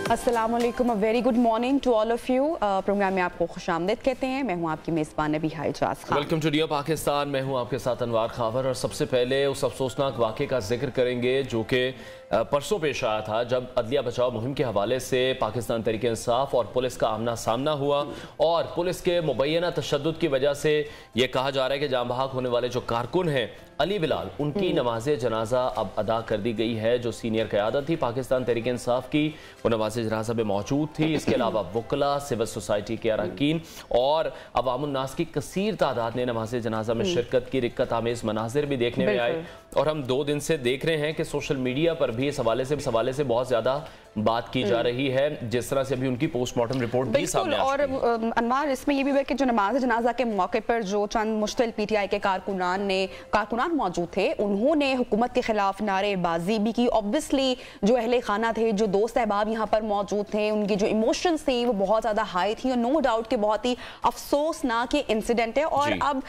अस्सलाम वालेकुम, very good morning to all of you. Programme में आपको खुशामदीद कहते हैं। मैं हूं आपकी मेज़बान Nabiha Ijaz Khan. Welcome to dear Pakistan. मैं हूं आपके साथ अनवार खावर और सबसे पहले उस अफसोसनाक वाक़े का जिक्र करेंगे जो कि परसों पेश आया था, जब अदलिया बचाओ मुहिम के हवाले से पाकिस्तान तहरीक इंसाफ और पुलिस का आमना सामना हुआ और पुलिस के मुबैना तशद्दुद की वजह से ये कहा जा रहा है कि जाँ बहक होने वाले जो कारकुन हैं अली बिलाल, उनकी नमाज जनाजा अब अदा कर दी गई है। जो सीनियर क़यादत थी पाकिस्तान तहरीक इंसाफ की, वो नमाज जनाजा में मौजूद थी। इसके अलावा वकला, सिविल सोसाइटी के अरकान और अवामुन्नास की कसीर तादाद ने नमाज जनाजा में शिरकत की। रिक्कत आमेज़ मनाजिर भी देखने में आए और हम 2 दिन से देख रहे हैं कि सोशल मीडिया पर भी इस हवाले से बहुत ज़्यादा बात की जा रही है, जिस तरह से अभी उनकी पोस्टमार्टम रिपोर्ट भी सामने आ और अनवार, इसमें ये भी है कि जो नमाज जनाजा के मौके पर जो चंद मुश्तिल पीटीआई के कारकुनान मौजूद थे, उन्होंने हुकूमत के खिलाफ नारेबाजी भी की। ऑब्वियसली जो अहले खाना थे, जो दोस्त अहबाब यहाँ पर मौजूद थे, उनकी जो इमोशंस थी वो बहुत ज़्यादा हाई थी और नो डाउट कि बहुत ही अफसोसनाक ये इंसिडेंट है। और अब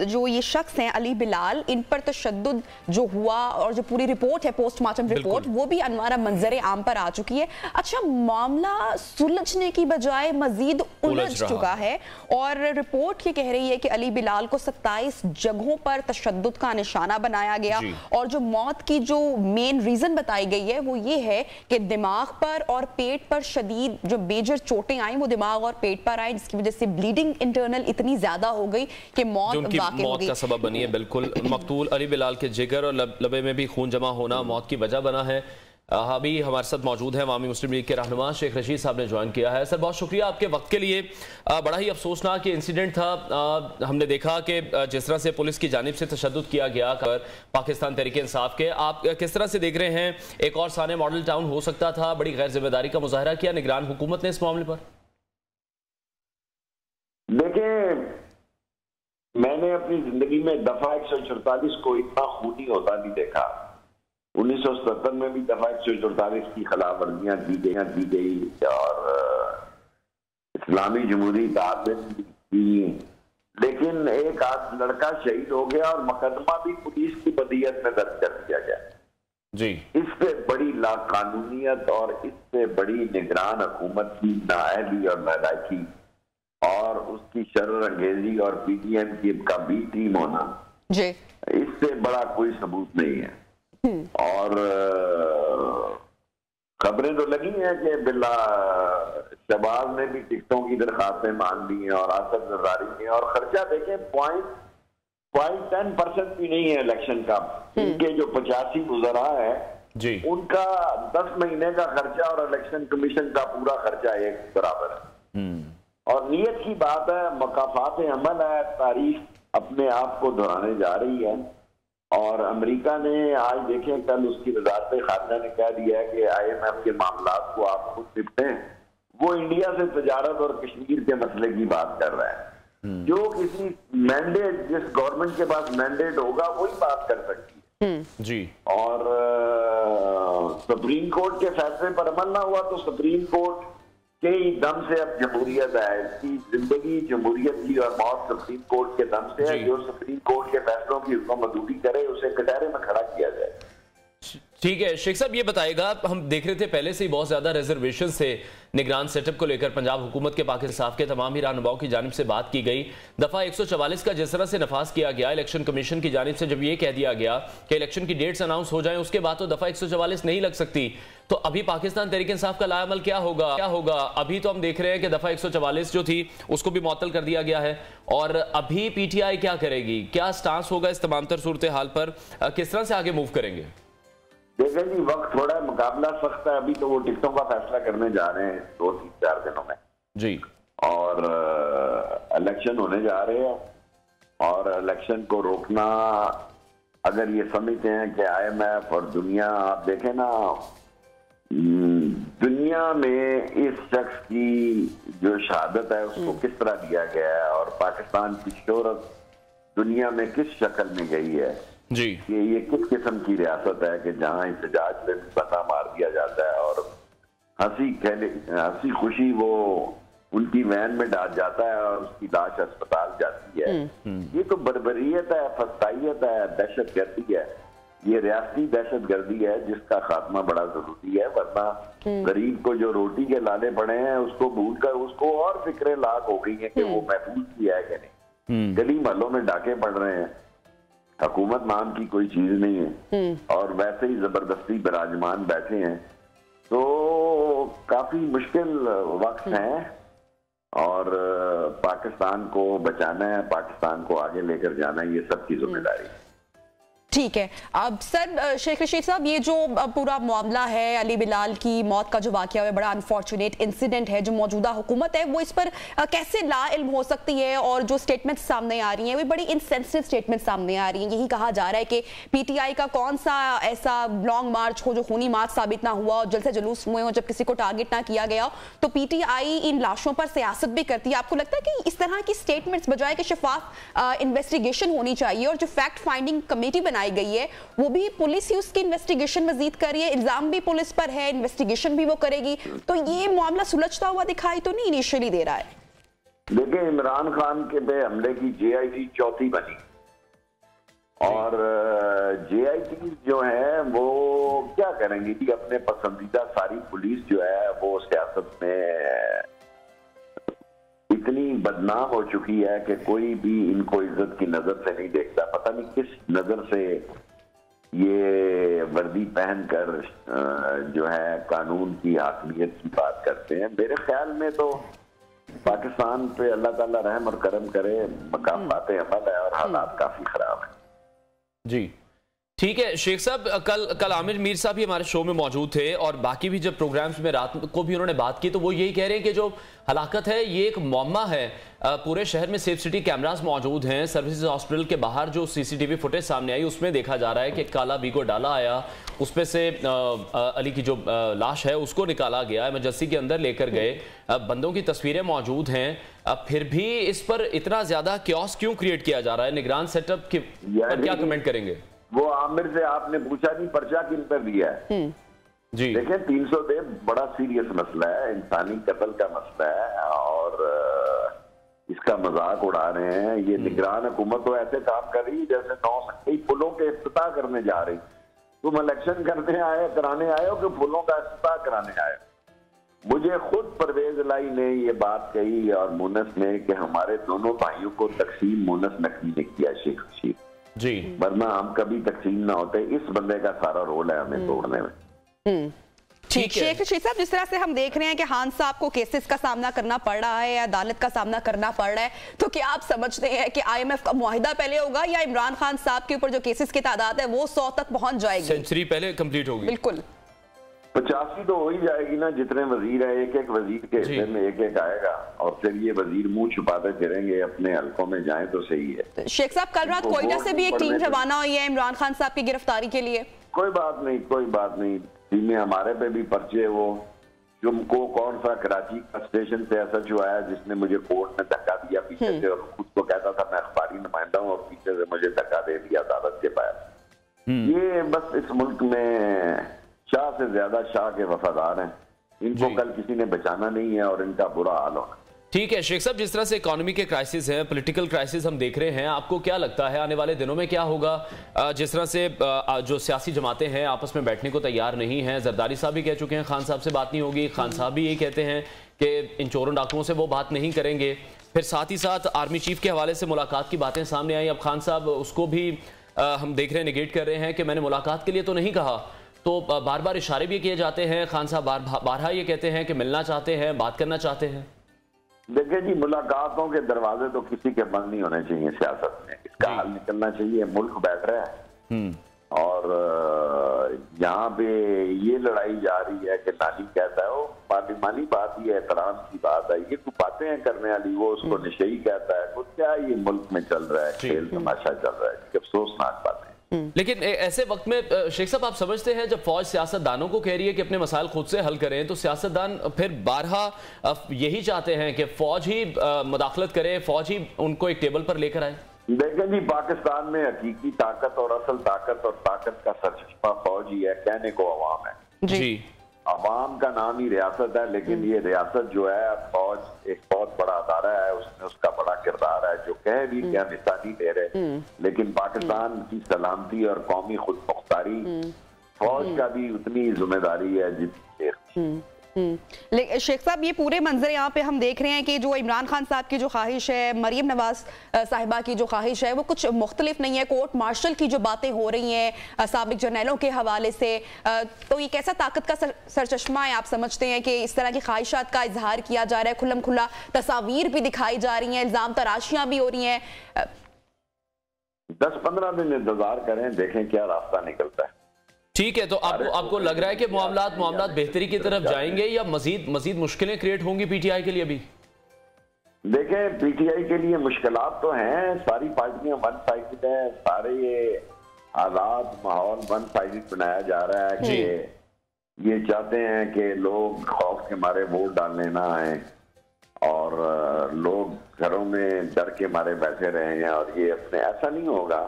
जो ये शख्स हैं अली बिलाल, इन पर तशद्दुद जो हुआ और जो पूरी रिपोर्ट है पोस्टमार्टम रिपोर्ट, वो भी अनवारा मंजर आम पर आ चुकी है। अच्छा, मामला सुलझने की बजाय मजीद उलझ चुका है और रिपोर्ट ये कह रही है कि अली बिलाल को 27 जगहों पर तशद्दुद का निशाना बनाया गया और जो मौत की जो मेन रीजन बताई गई है वो ये है कि दिमाग पर और पेट पर शदीद जो मेजर चोटें आई, वो दिमाग और पेट पर आई, जिसकी वजह से ब्लीडिंग इंटरनल इतनी ज्यादा हो गई कि मौत का सबब बनी है। बिल्कुल, मकतूल अली बिलाल के जिगर और लबे में भी खून जमा होना मौत की वजह बना है। अभी हमारे साथ मौजूद है अवामी मुस्लिम लीग के रहनुमा शेख रशीद साहब ने ज्वाइन किया है। सर, बहुत शुक्रिया आपके वक्त के लिए। बड़ा ही अफसोसनाक इंसिडेंट था। हमने देखा कि जिस तरह से पुलिस की जानिब से तशद्दुद किया गया पाकिस्तान तहरीक इंसाफ के, आप किस तरह से देख रहे हैं? एक और साने मॉडल टाउन हो सकता था। बड़ी गैर जिम्मेदारी का मुजाहरा किया निगरान हुकूमत ने इस मामले पर। देखिए, मैंने अपनी जिंदगी में दफा 144 को इतना खूनी होता नहीं देखा। 1977 में भी दफा 144 की खिलाफ वर्जियां की गई और इस्लामी जमहूरी इत्तेहाद की, लेकिन एक आध लड़का शहीद हो गया और मुकदमा भी पुलिस की बदियत में दर्ज कर दिया गया जी। इससे बड़ी लाकानूनियत और इससे बड़ी निगरान हुकूमत की नाअहली और नालायकी और उसकी शर्र अंगेजी और पीटीएम की का बी टीम होना जी, इससे बड़ा कोई सबूत नहीं है। और खबरें तो लगी हैं कि बिल्ला शहबाज ने भी टिकटों की दरखास्तें मान ली हैं और आसफ जरदारी ने, और खर्चा देखें 0.10% भी नहीं है इलेक्शन का। इनके जो 85 वज़रा है जी, उनका 10 महीने का खर्चा और इलेक्शन कमीशन का पूरा खर्चा एक बराबर है। और नीयत की बात है, मकाफात अमल है, तारीख अपने आप को दोहराने जा रही है। और अमेरिका ने आज देखें, कल उसकी वज़ारत खारजा ने कह दिया है कि IMF के मामलात को आप खुद निपटें। वो इंडिया से तजारत और कश्मीर के मसले की बात कर रहा है। जो किसी मैंडेट, जिस गवर्नमेंट के पास मैंडेट होगा वही बात कर सकती है जी। और सुप्रीम कोर्ट के फैसले पर अमल ना हुआ तो सुप्रीम कोर्ट के ही दम से अब जमहूरियत है। इसकी जिंदगी जमहूरियत की और मौत सुप्रीम कोर्ट के दम से है। जो सुप्रीम कोर्ट के फैसलों की हुक्मदूरी करे उसे कटहरे में खड़ा किया जाए। ठीक है शेख साहब, ये बताएगा, हम देख रहे थे पहले से ही बहुत ज्यादा रिजर्वेशन से निगरान सेटअप को लेकर पंजाब हुकूमत के पाकिस्तान के तमाम ही रहनुमाओं की जानिब से बात की गई। दफा 144 का जिस तरह से नफाज किया गया इलेक्शन कमीशन की जानिब से, जब ये कह दिया गया कि इलेक्शन की डेट्स अनाउंस हो जाएं, उसके बाद तो दफा 144 नहीं लग सकती। तो अभी पाकिस्तान तहरीक इंसाफ का लाअमल क्या होगा? अभी तो हम देख रहे हैं कि दफा 144 जो थी उसको भी मुअत्तल कर दिया गया है और अभी पीटीआई क्या करेगी? क्या स्टांस होगा इस तमाम तर सूरत हाल पर? किस तरह से आगे मूव करेंगे? देखें जी, वक्त थोड़ा मुकाबला सख्त है। अभी तो वो टिकटों का फैसला करने जा रहे हैं 2-3-4 दिनों में जी, और इलेक्शन होने जा रहे हैं। और इलेक्शन को रोकना, अगर ये समझते हैं कि IMF और दुनिया, आप देखें ना, दुनिया में इस शख्स की जो शहादत है उसको किस तरह दिया गया है और पाकिस्तान की शोहरत दुनिया में किस शक्ल में गई है जी। ये किस किस्म की रियासत है कि जहाँ इंतजाज में बता मार दिया जाता है और हंसी खुशी वो उनकी वैन में डाल जाता है और उसकी लाश अस्पताल जाती है। ये तो बर्बरियत है, फसाइयत है, दहशत गर्दी है। ये रियासती दहशतगर्दी है जिसका खात्मा बड़ा जरूरी है, वरना गरीब को जो रोटी के लाले पड़े हैं उसको भूल कर उसको और फिक्रे लाख हो गई है कि वो महफूज किया है कि नहीं। गली महलों में डाके पड़ रहे हैं, हुकूमत नाम की कोई चीज नहीं है और वैसे ही जबरदस्ती विराजमान बैठे हैं। तो काफी मुश्किल वक्त है और पाकिस्तान को बचाना है, पाकिस्तान को आगे लेकर जाना है, ये सबकी जिम्मेदारी है। ठीक है। अब सर शेख रशीद साहब, ये जो पूरा मामला है अली बिलाल की मौत का जो वाकया है, बड़ा अनफॉर्चुनेट इंसिडेंट है, जो मौजूदा हुकूमत है वो इस पर कैसे लाइल्म हो सकती है? और जो स्टेटमेंट्स सामने आ रही हैं वो बड़ी इनसेंसिटिव स्टेटमेंट सामने आ रही हैं। यही कहा जा रहा है कि पीटीआई का कौन सा ऐसा लॉन्ग मार्च हो जो खूनी मार्च साबित ना हुआ और जलसे जुलूस हुए हो जब किसी को टारगेट ना किया गया, तो पीटीआई इन लाशों पर सियासत भी करती है। आपको लगता है कि इस तरह की स्टेटमेंट्स बजाय कि शफाफ इन्वेस्टिगेशन होनी चाहिए और जो फैक्ट फाइंडिंग कमेटी बनाई गई है वो भी पुलिस ही उसकी इन्वेस्टिगेशन मजीद कर रही है, इल्जाम भी पुलिस पर है, इन्वेस्टिगेशन भी वो करेगी, तो ये मामला सुलझता हुआ दिखाई तो नहीं इनिशियली दे रहा है? देखिए, इमरान खान के पे हमले की जेआईटी चौथी बनी और जेआईटी जो है वो क्या करेंगी कि अपने पसंदीदा सारी पुलिस जो है वो सियासत में इतनी बदनाम हो चुकी है कि कोई भी इनको इज्जत की नजर से नहीं देखता। पता नहीं किस नजर से ये वर्दी पहनकर जो है कानून की हाकमियत की बात करते हैं। मेरे ख्याल में तो पाकिस्तान पे अल्लाह ताला रहम और करम करे, मकाफात अमल है और हालात काफी खराब है। जी ठीक है शेख साहब, कल आमिर मीर साहब भी हमारे शो में मौजूद थे और बाकी भी जब प्रोग्राम्स में रात को भी उन्होंने बात की तो वो यही कह रहे हैं कि जो हलाकत है ये एक मौमा है। पूरे शहर में सेफ सिटी कैमरास मौजूद हैं। सर्विसेज हॉस्पिटल के बाहर जो सीसीटीवी फुटेज सामने आई उसमें देखा जा रहा है कि काला बीगो डाला आया, उसमें से अली की जो लाश है उसको निकाला गया, इमरजेंसी के अंदर लेकर गए, बंदों की तस्वीरें मौजूद हैं। फिर भी इस पर इतना ज्यादा क्योस क्यों क्रिएट किया जा रहा है? निगरान सेटअप के पर क्या कमेंट करेंगे? वो आमिर से आपने पूछा नहीं पर्चा किन पर दिया है? जी देखें, 300 डे बड़ा सीरियस मसला है, इंसानी कत्ल का मसला है और इसका मजाक उड़ा रहे हैं। ये निगरान हुकूमत तो ऐसे काम कर रही जैसे 9 पुलों के इफ्तिताह करने जा रही। तुम इलेक्शन करने आए, कराने आए हो कि पुलों का इफ्तिताह कराने आए? मुझे खुद परवेज लाई ने ये बात कही और मुनस ने कि हमारे दोनों भाइयों को तकसीम मुनस नकवी ने किया, शेख रशीद जी, वरना हम कभी तकसीम ना होते। इस बंदे का सारा रोल है हमें तोड़ने में। ठीक है शेख रशीद साहब, जिस तरह से हम देख रहे हैं कि खान साहब को केसेस का सामना करना पड़ रहा है या अदालत का सामना करना पड़ रहा है, तो क्या आप समझते हैं कि IMF का मुआहिदा पहले होगा या इमरान खान साहब के ऊपर जो केसेस की तादाद है वो 100 तक पहुंच जाएगी? सेंचुरी पहले कंप्लीट होगी। बिल्कुल 85 तो हो ही जाएगी ना। जितने वजीर है एक एक वजीर के हिस्से में एक एक आएगा और फिर ये वजीर मुंह छुपाते फिरेंगे, अपने हलकों में जाए तो सही है। शेख साहब, कल रात कोयटा से भी एक टीम रवाना हुई है इमरान खान साहब की गिरफ्तारी के लिए। कोई बात नहीं, कोई बात नहीं, टीमें हमारे पे भी पर्चे। वो तुमको कौन सा कराची का स्टेशन से ऐसा जो आया जिसने मुझे कोर्ट में धक्का दिया पीछे से और खुद को कहता था मैं अखबारी नुमाइंदा हूँ और पीछे से मुझे धक्का दे दिया अदालत के पास। ये बस इस मुल्क में शाह से ज्यादा शाह के वफादार हैं, इनको कल किसी ने बचाना नहीं है और इनका बुरा हाल होगा। ठीक है शेख साहब, जिस तरह से इकोनॉमी के क्राइसिस हैं, पॉलिटिकल क्राइसिस हम देख रहे हैं, आपको क्या लगता है आने वाले दिनों में क्या होगा? जिस तरह से जो सियासी जमातें हैं आपस में बैठने को तैयार नहीं हैं, जरदारी साहब भी कह चुके हैं खान साहब से बात नहीं होगी, खान साहब भी यही कहते हैं कि इन चोरों डाकुओं से वो बात नहीं करेंगे। फिर साथ ही साथ आर्मी चीफ के हवाले से मुलाकात की बातें सामने आई। अब खान साहब उसको भी हम देख रहे हैं निगेट कर रहे हैं कि मैंने मुलाकात के लिए तो नहीं कहा। तो बार बार इशारे भी किए जाते हैं, खान साहब बारहा ये कहते हैं कि मिलना चाहते हैं, बात करना चाहते हैं। देखिए जी, मुलाकातों के दरवाजे तो किसी के बंद नहीं होने चाहिए सियासत में, इसका हल निकलना चाहिए। मुल्क बैठ रहा है और यहाँ पे ये लड़ाई जा रही है कि नानी कहता है वो पार्लिमानी बात ही है, एहतराम की बात है, ये तो बातें हैं करने वाली, वो उसको नशेई कहता है। कुछ क्या ये मुल्क में चल रहा है, खेल तमाशा चल रहा है, अफसोसनाक बात है। लेकिन ऐसे वक्त में शेख साहब आप समझते हैं जब फौज सियासतदानों को कह रही है कि अपने मसाइल खुद से हल करें, तो सियासतदान फिर बारहा यही चाहते हैं कि फौज ही मुदाखलत करे, फौज ही उनको एक टेबल पर लेकर आए? देखें जी, पाकिस्तान में हकीकी ताकत और असल ताकत और ताकत का सरचश्मा फौज ही है, कहने को अवाम है जी। अवाम का नाम ही रियासत है, लेकिन ये रियासत जो है फौज एक बहुत बड़ा अदारा है, उसमें उसका बड़ा किरदार है। जो कह भी क्या हिस्सा नहीं ले रहे, लेकिन पाकिस्तान की सलामती और कौमी खुद मुख्तारी फौज का भी उतनी जिम्मेदारी है जितनी। शेख साहब, ये पूरे मंजर यहाँ पे हम देख रहे हैं कि जो इमरान खान साहब की जो ख्वाहिश है, मरियम नवाज साहिबा की जो ख्वाहिश है, वो कुछ मुख्तलिफ नहीं है। कोर्ट मार्शल की जो बातें हो रही हैं साबिक जर्नैलों के हवाले से, तो ये कैसा ताकत का सरचश्मा है? आप समझते हैं कि इस तरह की ख्वाहिशात का इजहार किया जा रहा है, खुल्लम खुल्ला तस्वीर भी दिखाई जा रही हैं, इल्जाम तराशियां भी हो रही हैं? 10-15 दिन इंतजार करें, देखें क्या रास्ता निकलता है। ठीक है, तो आपको लग रहा है कि मामला बेहतरी की तरफ जाएंगे या मजीद मुश्किलें क्रिएट होंगी पीटीआई के लिए भी? देखें, पीटीआई के लिए मुश्किलात तो हैं, सारी पार्टियां वन साइडेड है, सारे ये हालात माहौल वन साइडेड बनाया जा रहा है कि ये चाहते हैं कि लोग खौफ के मारे वोट डालने ना आए और लोग घरों में डर के मारे बैठे रहे हैं, और ये अपने ऐसा नहीं होगा।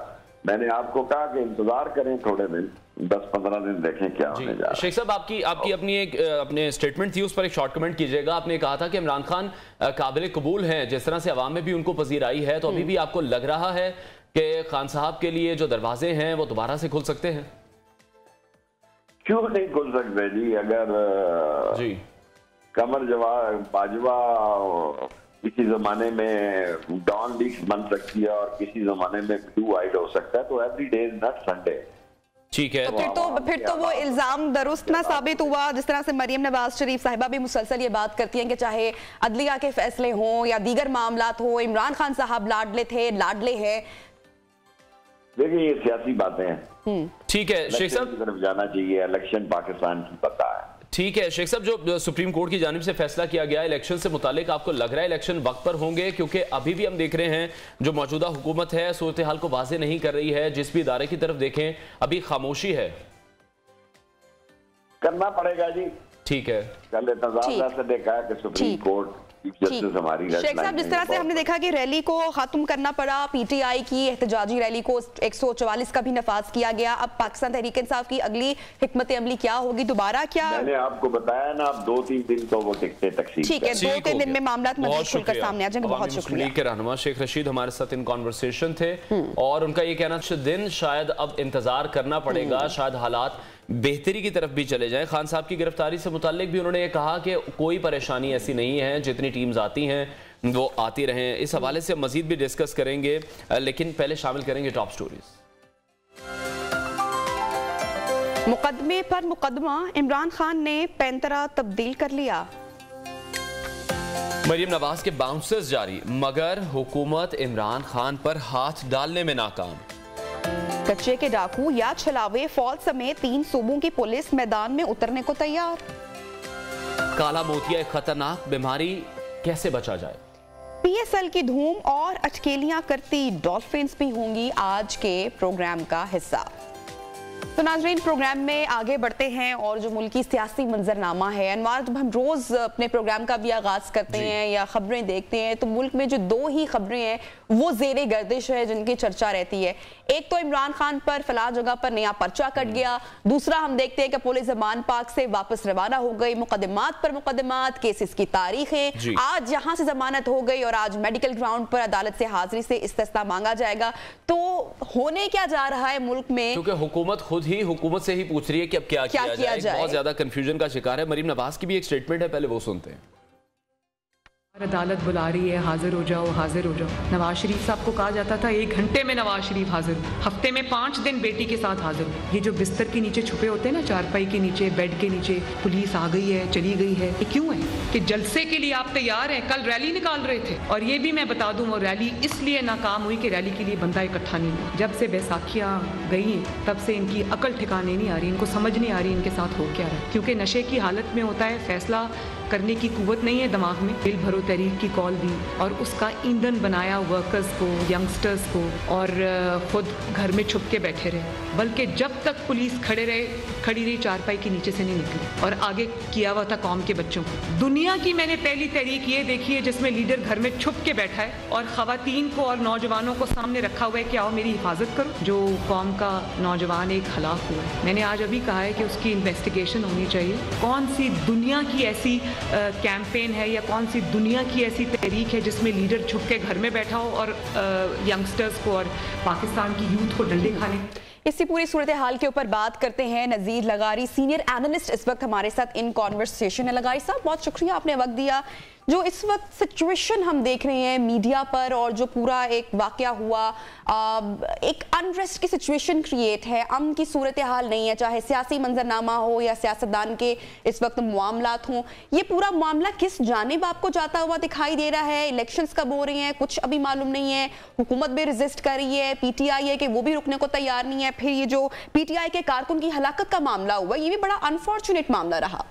मैंने आपको कहा कि इंतजार करें थोड़े दिन, 10-15 दिन, देखें क्या होने जा रहा है। शेख साहब, आपकी अपनी एक अपने स्टेटमेंट थी, उस पर एक शॉर्ट कमेंट कीजिएगा। आपने कहा था कि इमरान खान काबिल कबूल हैं, जिस तरह से अवाम में भी उनको पजीर आई है, तो अभी भी आपको लग रहा है कि खान साहब के लिए जो दरवाजे हैं वो दोबारा से खुल सकते हैं? क्यों नहीं खुल सकते जी? अगर कमर बाजवा किसी जमाने में डॉन लीक्स बन सकती है और किसी जमाने में ब्लू आइड हो सकता है, तो every day is not Sunday. ठीक है, फिर तो वो इल्जाम दुरुस्त ना साबित हुआ। जिस तरह से मरियम नवाज शरीफ साहिबा भी मुसलसल ये बात करती हैं कि चाहे अदलिया के फैसले हों या दीगर मामलात हो, इमरान खान साहब लाडले थे, लाडले हैं। देखिए, ये सियासी बातें हैं। ठीक है शेख साहब, तरफ जाना चाहिए, इलेक्शन पाकिस्तान की पता है। ठीक है शेख साहब, जो सुप्रीम कोर्ट की जानिब से फैसला किया गया इलेक्शन से मुतालिक, आपको लग रहा है इलेक्शन वक्त पर होंगे? क्योंकि अभी भी हम देख रहे हैं जो मौजूदा हुकूमत है सूरत हाल को वाज़ेह नहीं कर रही है, जिस भी इदारे की तरफ देखें अभी खामोशी है। करना पड़ेगा जी। ठीक है, कल इंतजार से देखा है कि सुप्रीम कोर्ट शेख साहब, जिस तरह से हमने देखा कि रैली को खत्म करना पड़ा, पीटीआई की एहतजाजी रैली को 144 का भी नफाज किया गया। अब पाकिस्तान तहरीक इंसाफ की अगली हिकमत अमली क्या होगी? दोबारा क्या? मैंने आपको बताया ना, अब 2-3 दिन तो वो टिकटें तकसीम। ठीक है, 2-3 दिन में मामला मज़ीद खुलकर सामने आ जाएंगे। बहुत शुक्रिया। लीग के रहनुमा शेख रशीद हमारे साथ इन कॉन्वर्सेशन थे और उनका ये कहना दिन शायद अब इंतजार करना पड़ेगा, शायद हालात बेहतरी की तरफ भी चले जाएं। खान साहब की गिरफ्तारी से मुताल्लिक भी उन्होंने ये कहा कि कोई परेशानी ऐसी नहीं है, जितनी टीम्स आती हैं वो आती रहें। इस हवाले से मजीद भी डिस्कस करेंगे, लेकिन पहले शामिल करेंगे टॉप स्टोरीज। मुकदमे पर मुकदमा, इमरान खान ने पैंतरा तब्दील कर लिया। मरियम नवाज के बाउंसर्स जारी, मगर हुकूमत इमरान खान पर हाथ डालने में नाकाम। कच्चे के डाकू या छलावे, फौज समेत 3 सूबों की पुलिस मैदान में उतरने को तैयार। काला मोतिया एक खतरनाक बीमारी, कैसे बचा जाए? पीएसएल की धूम और अटकेलियां करती डॉल्फिन्स भी होंगी आज के प्रोग्राम का हिस्सा। तो नाज़रीन, प्रोग्राम में आगे बढ़ते हैं और जो मुल्की सियासी मंजरनामा है, अनवार, जब हम रोज अपने प्रोग्राम का भी आगाज करते हैं या खबरें देखते हैं, तो मुल्क में जो 2 ही खबरें हैं वो ज़ेरे गर्दिश है, जिनकी चर्चा रहती है। एक तो इमरान खान पर फला जगह पर नया पर्चा कट गया, दूसरा हम देखते हैं कि पुलिस जमान पाक से वापस रवाना हो गई, मुकदमात पर मुकदमात, केसेस की तारीखें, आज यहाँ से जमानत हो गई और आज मेडिकल ग्राउंड पर अदालत से हाजिरी से इस्तिस्ना मांगा जाएगा। तो होने क्या जा रहा है मुल्क में? क्योंकि हुकूमत खुद ही हुकूमत से ही पूछ रही है कि अब क्या किया जाए। बहुत ज्यादा कंफ्यूजन का शिकार है। मरीम नवाज की भी एक स्टेटमेंट है, पहले वो सुनते हैं। अदालत बुला रही है, हाजिर हो जाओ, हाजिर हो जाओ। नवाज शरीफ साहब को कहा जाता था 1 घंटे में नवाज शरीफ हाजिर हो, हफ्ते में 5 दिन बेटी के साथ हाजिर हो। ये जो बिस्तर के नीचे छुपे होते हैं ना, चारपाई के नीचे, बेड के नीचे, पुलिस आ गई है, चली गई है, ये क्यों है? कि जलसे के लिए आप तैयार हैं। कल रैली निकाल रहे थे और ये भी मैं बता दूं, वो रैली इसलिए नाकाम हुई कि रैली के लिए बंदा इकट्ठा नहीं हुआ। जब से बैसाखियाँ गई तब से इनकी अकल ठिकाने नहीं आ रही, इनको समझ नहीं आ रही इनके साथ हो क्या रहा है। क्योंकि नशे की हालत में होता है फैसला करने की कुव्वत नहीं है दिमाग में। दिल भरो तहरीक की कॉल दी और उसका ईंधन बनाया वर्कर्स को, यंगस्टर्स को, और खुद घर में छुप के बैठे रहे। बल्कि जब तक पुलिस खड़ी रही चारपाई के नीचे से नहीं निकली और आगे किया हुआ था कौम के बच्चों को। दुनिया की मैंने पहली तहरीक ये देखी है जिसमें लीडर घर में छुप के बैठा है और खवातीन को और नौजवानों को सामने रखा हुआ है कि आओ मेरी हिफाजत करो। जो कौम का नौजवान एक हलाक हुआ है, मैंने आज अभी कहा है कि उसकी इन्वेस्टिगेशन होनी चाहिए। कौन सी दुनिया की ऐसी कैंपेन है या कौन सी दुनिया की ऐसी तहरीक है जिसमें लीडर छुप के घर में बैठा हो और यंगस्टर्स को और पाकिस्तान की यूथ को डंडे खाने। इसी पूरी सूरत हाल के ऊपर बात करते हैं। नज़ीर लगारी सीनियर एनालिस्ट इस वक्त हमारे साथ इन कॉन्वर्सेशन है। लगारी साहब, बहुत शुक्रिया आपने वक्त दिया। जो इस वक्त सिचुएशन हम देख रहे हैं मीडिया पर और जो पूरा एक वाकया हुआ, एक अनरेस्ट की सिचुएशन क्रिएट है, अमन की सूरत हाल नहीं है, चाहे सियासी मंजरनामा हो या सियासतदान के इस वक्त मामलात हों। ये पूरा मामला किस जानिब आपको जाता हुआ दिखाई दे रहा है? इलेक्शंस कब हो रही हैं, कुछ अभी मालूम नहीं है। हुकूमत भी रेजिस्ट कर रही है, पीटीआई है कि वो भी रुकने को तैयार नहीं है। फिर ये जो पीटीआई के कारकुन की हलाकत का मामला हुआ, ये भी बड़ा अनफॉर्चुनेट मामला रहा।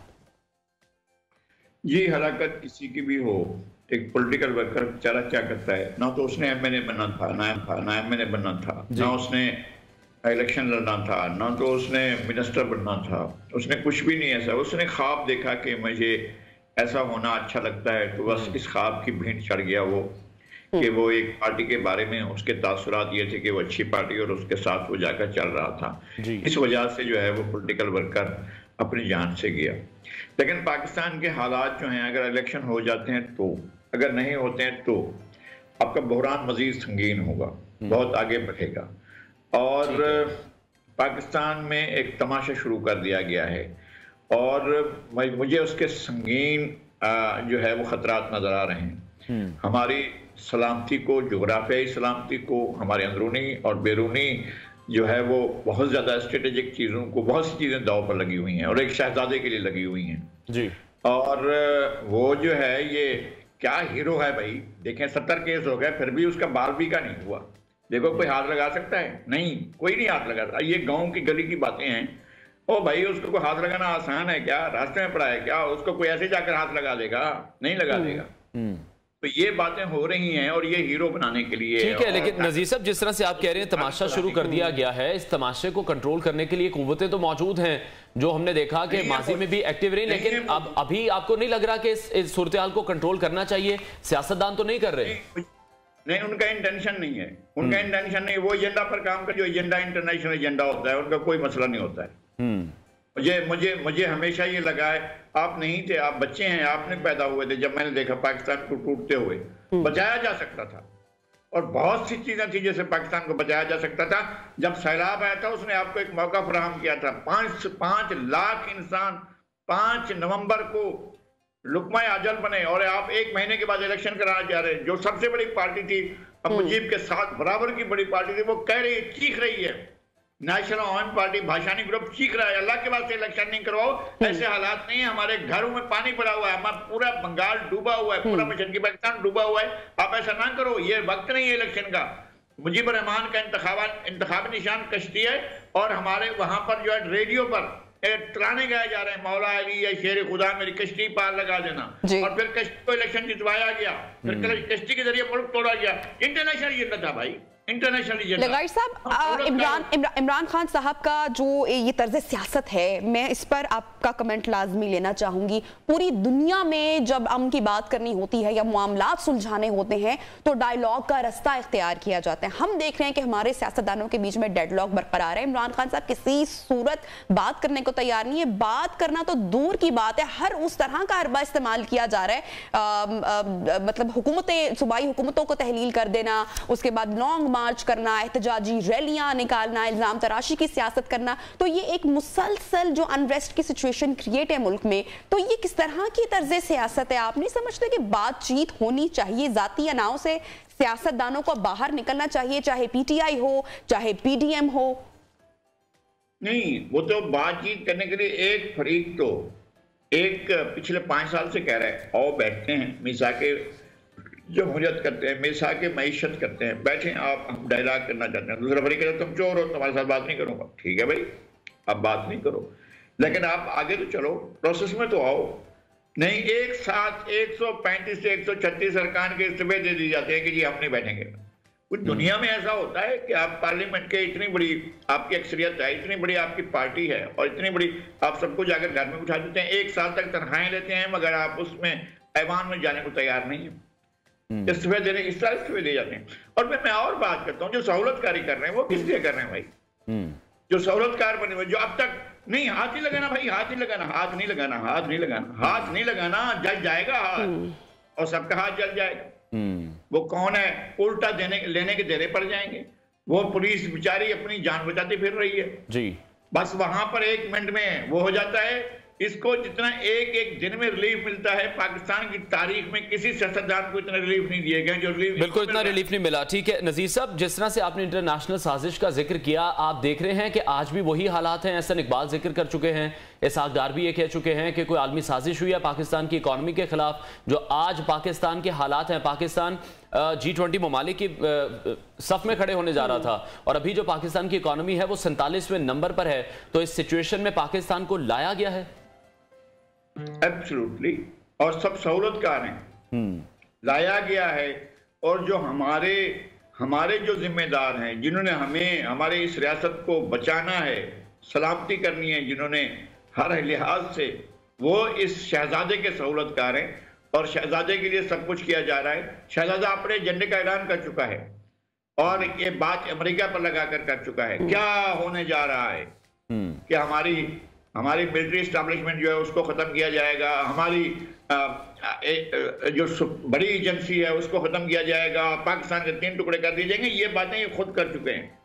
ये हलाकत किसी की भी हो, एक पॉलिटिकल वर्कर बेचारा क्या करता है, ना तो उसने एमएनए बनना था, ना एमएनए बनना था, ना उसने इलेक्शन लड़ना था, ना तो उसने मिनिस्टर बनना था, उसने कुछ भी नहीं ऐसा। उसने ख्वाब देखा कि मुझे ऐसा होना अच्छा लगता है, तो बस इस ख्वाब की भीड़ चढ़ गया वो कि वो एक पार्टी के बारे में उसके तासुरात ये थे कि वो अच्छी पार्टी और उसके साथ वो जाकर चल रहा था। इस वजह से जो है वो पॉलिटिकल वर्कर अपनी जान से गया। लेकिन पाकिस्तान के हालात जो हैं, अगर इलेक्शन हो जाते हैं तो, अगर नहीं होते हैं तो आपका बहरान मजीद संगीन होगा, बहुत आगे बढ़ेगा। और पाकिस्तान में एक तमाशा शुरू कर दिया गया है और मुझे उसके संगीन जो है वो खतरात नजर आ रहे हैं। हमारी सलामती को, जोग्राफियाई सलामती को, हमारे अंदरूनी और बैरूनी जो है वो बहुत ज्यादा स्ट्रेटेजिक चीजों को, बहुत सी चीजें दाव पर लगी हुई हैं और एक शहजादे के लिए लगी हुई हैं जी। और वो जो है ये क्या हीरो है भाई। देखें 70 केस हो गए फिर भी उसका बाल भी का नहीं हुआ। देखो कोई हाथ लगा सकता है? नहीं, कोई नहीं हाथ लगा। ये गांव की गली की बातें हैं। ओ भाई, उसको कोई हाथ लगाना आसान है क्या? रास्ते में पड़ा है क्या? उसको कोई ऐसे जाकर हाथ लगा देगा? नहीं लगा देगा। तो ये बातें हो रही हैं और ये हीरो बनाने के लिए। ठीक है, लेकिन नजीर साहब, जिस तरह से आप कह रहे हैं तमाशा शुरू कर दिया गया है, इस तमाशे को कंट्रोल करने के लिए कुव्वतें तो मौजूद हैं, जो हमने देखा कि माजी में भी एक्टिव रही। लेकिन अब अभी आपको नहीं लग रहा कि इस सूरत हाल को कंट्रोल करना चाहिए? सियासतदान तो नहीं कर रहे? नहीं, उनका इंटेंशन नहीं है। उनका इंटेंशन नहीं, वो एजेंडा पर काम कर, जो एजेंडा इंटरनेशनल एजेंडा होता है, उनका कोई मसला नहीं होता है। मुझे हमेशा ये लगा है, आप नहीं थे, आप बच्चे हैं, आपने पैदा हुए थे जब मैंने देखा पाकिस्तान को टूटते हुए। बचाया जा सकता था और बहुत सी चीजें थी जिससे पाकिस्तान को बचाया जा सकता था। जब सैलाब आया था उसने आपको एक मौका फराहम किया था। 5 लाख इंसान 5 नवंबर को लुकमा आजल बने और आप 1 महीने के बाद इलेक्शन कराना चाह रहे हैं। जो सबसे बड़ी पार्टी थी, मुजीब के साथ बराबर की बड़ी पार्टी थी, वो कह रही है, चीख रही है, नेशनल अवामी पार्टी भाषानी ग्रुप चीख रहा है, अल्लाह के वास्ते इलेक्शन नहीं करवाओ। ऐसे हालात नहीं है, हमारे घरों में पानी पड़ा हुआ है, हमारा पूरा बंगाल डूबा हुआ है, पूरा मशरकी पाकिस्तान डूबा हुआ है। आप ऐसा ना करो, ये वक्त नहीं है इलेक्शन का। मुजीबर रहमान का इंतखाबी निशान कश्ती है और हमारे वहां पर जो है रेडियो पर तराने गाए जा रहे हैं, मौला अली या शेर खुदा मेरी कश्ती पार लगा देना। और फिर कश्ती को इलेक्शन जितवाया गया, फिर कश्ती के जरिए मुल्क तोड़ा गया। इंटरनेशनल एजेंडा था भाई, लगाई साहब, इमरान खान साहब का जो ये तर्ज सियासत है, मैं इस पर आपका कमेंट लाजमी लेना चाहूंगी। पूरी दुनिया में जब अमन की बात करनी होती है या मामलात सुलझाने होते हैं तो डायलॉग का रास्ता इख्तियार किया जाता है। हम देख रहे हैं कि हमारे सियासतदानों के बीच में डेडलॉक बरकरार है। इमरान खान साहब किसी सूरत बात करने को तैयार नहीं है। बात करना तो दूर की बात है, हर उस तरह का अरबा इस्तेमाल किया जा रहा है। मतलब हुकूमतें, सूबाई हुकूमतों को तहलील कर देना, उसके बाद लॉन्ग मार्च करना, एहतजाजी रैलियां निकालना, इल्जाम तराशी की सियासत करना। तो ये एक मुसलसल जो अनरेस्ट की सिचुएशन क्रिएट है मुल्क में, तो ये किस तरह की तर्ज सियासत है? आप नहीं समझते कि बातचीत होनी चाहिए, जाती अनाव से सियासतदानों को बाहर निकलना चाहिए, चाहे पीटीआई हो चाहे पीडीएम हो? नहीं, वो तो बातचीत करने के लिए एक फरीक तो एक पिछले 5 साल से कह रहा है, आओ बैठते हैं, मिसा के जमहूरियत करते हैं, मिसा के मईशत करते हैं, बैठे आप, हम डायलॉग करना चाहते हैं। दूसरा फरीक कहता है तुम चोर हो, तुम्हारे साथ बात नहीं करूंगा। ठीक है भाई, अब बात नहीं करो, लेकिन आप आगे तो चलो, प्रोसेस में तो आओ। नहीं, एक साथ 135 से 136 अरकान के इस्तीफे दे दिए जाते हैं कि जी हम नहीं बैठेंगे। कुछ दुनिया में ऐसा होता है कि आप पार्लियामेंट के इतनी बड़ी आपकी अक्सरियत है, इतनी बड़ी आपकी पार्टी है और इतनी बड़ी आप सबको जाकर घर में उठा देते हैं, 1 साल तक तनख्वाहें लेते हैं, मगर आप उसमें ऐवान में जाने को तैयार नहीं है। इस्तीफे देने इस तरह इस्तीफे दिए जाते हैं। और फिर मैं और बात करता हूँ, जो सहूलतकारी कर रहे हैं वो किस लिए कर रहे हैं भाई? जो सहूलतकार बने हुए, जो अब तक नहीं हाथ नहीं लगाना भाई, हाथ नहीं लगाना, हाथ नहीं लगाना, हाथ नहीं लगाना, हाथ नहीं लगाना, जल जाएगा हाथ और सबका हाथ जल जाएगा। वो कौन है? उल्टा लेने के देने पड़ जाएंगे। वो पुलिस बेचारी अपनी जान बचाती फिर रही है जी, बस वहां पर 1 मिनट में वो हो जाता है। इसको जितना एक दिन में रिलीफ मिलता है, पाकिस्तान की तारीख में किसी सियासतदान को इतना रिलीफ नहीं दिए गए जो रिलीफ बिल्कुल इतना रिलीफ नहीं मिला। ठीक है नजीर साहब, जिस तरह से आपने इंटरनेशनल साजिश का जिक्र किया, आप देख रहे हैं कि आज भी वही हालात हैं। एहसन इकबाल जिक्र कर चुके हैं, इसहाक डार भी ये कह चुके हैं कि कोई आलमी साजिश हुई है पाकिस्तान की इकॉनमी के खिलाफ। जो आज पाकिस्तान के हालात हैं, पाकिस्तान G20 ममालिक की सफ में खड़े होने जा रहा था और अभी जो पाकिस्तान की इकॉनमी है वो 47वें नंबर पर है। तो इस सिचुएशन में पाकिस्तान को लाया गया है एब्सोल्युटली, और सब सहूलतकार हैं, लाया गया है। और जो हमारे जो जिम्मेदार हैं, जिन्होंने हमें हमारे इस रियासत को बचाना है, सलामती करनी है, जिन्होंने हर लिहाज से, वो इस शहजादे के सहूलतकार हैं और शहजादे के लिए सब कुछ किया जा रहा है। शहजादा अपने एजेंडे का ऐलान कर चुका है और ये बात अमेरिका पर लगाकर कर चुका है। क्या होने जा रहा है कि हमारी मिलिट्री एस्टैब्लिशमेंट जो है उसको खत्म किया जाएगा, हमारी जो बड़ी एजेंसी है उसको खत्म किया जाएगा, पाकिस्तान के 3 टुकड़े कर दिए जाएंगे। ये बातें ये खुद कर चुके हैं।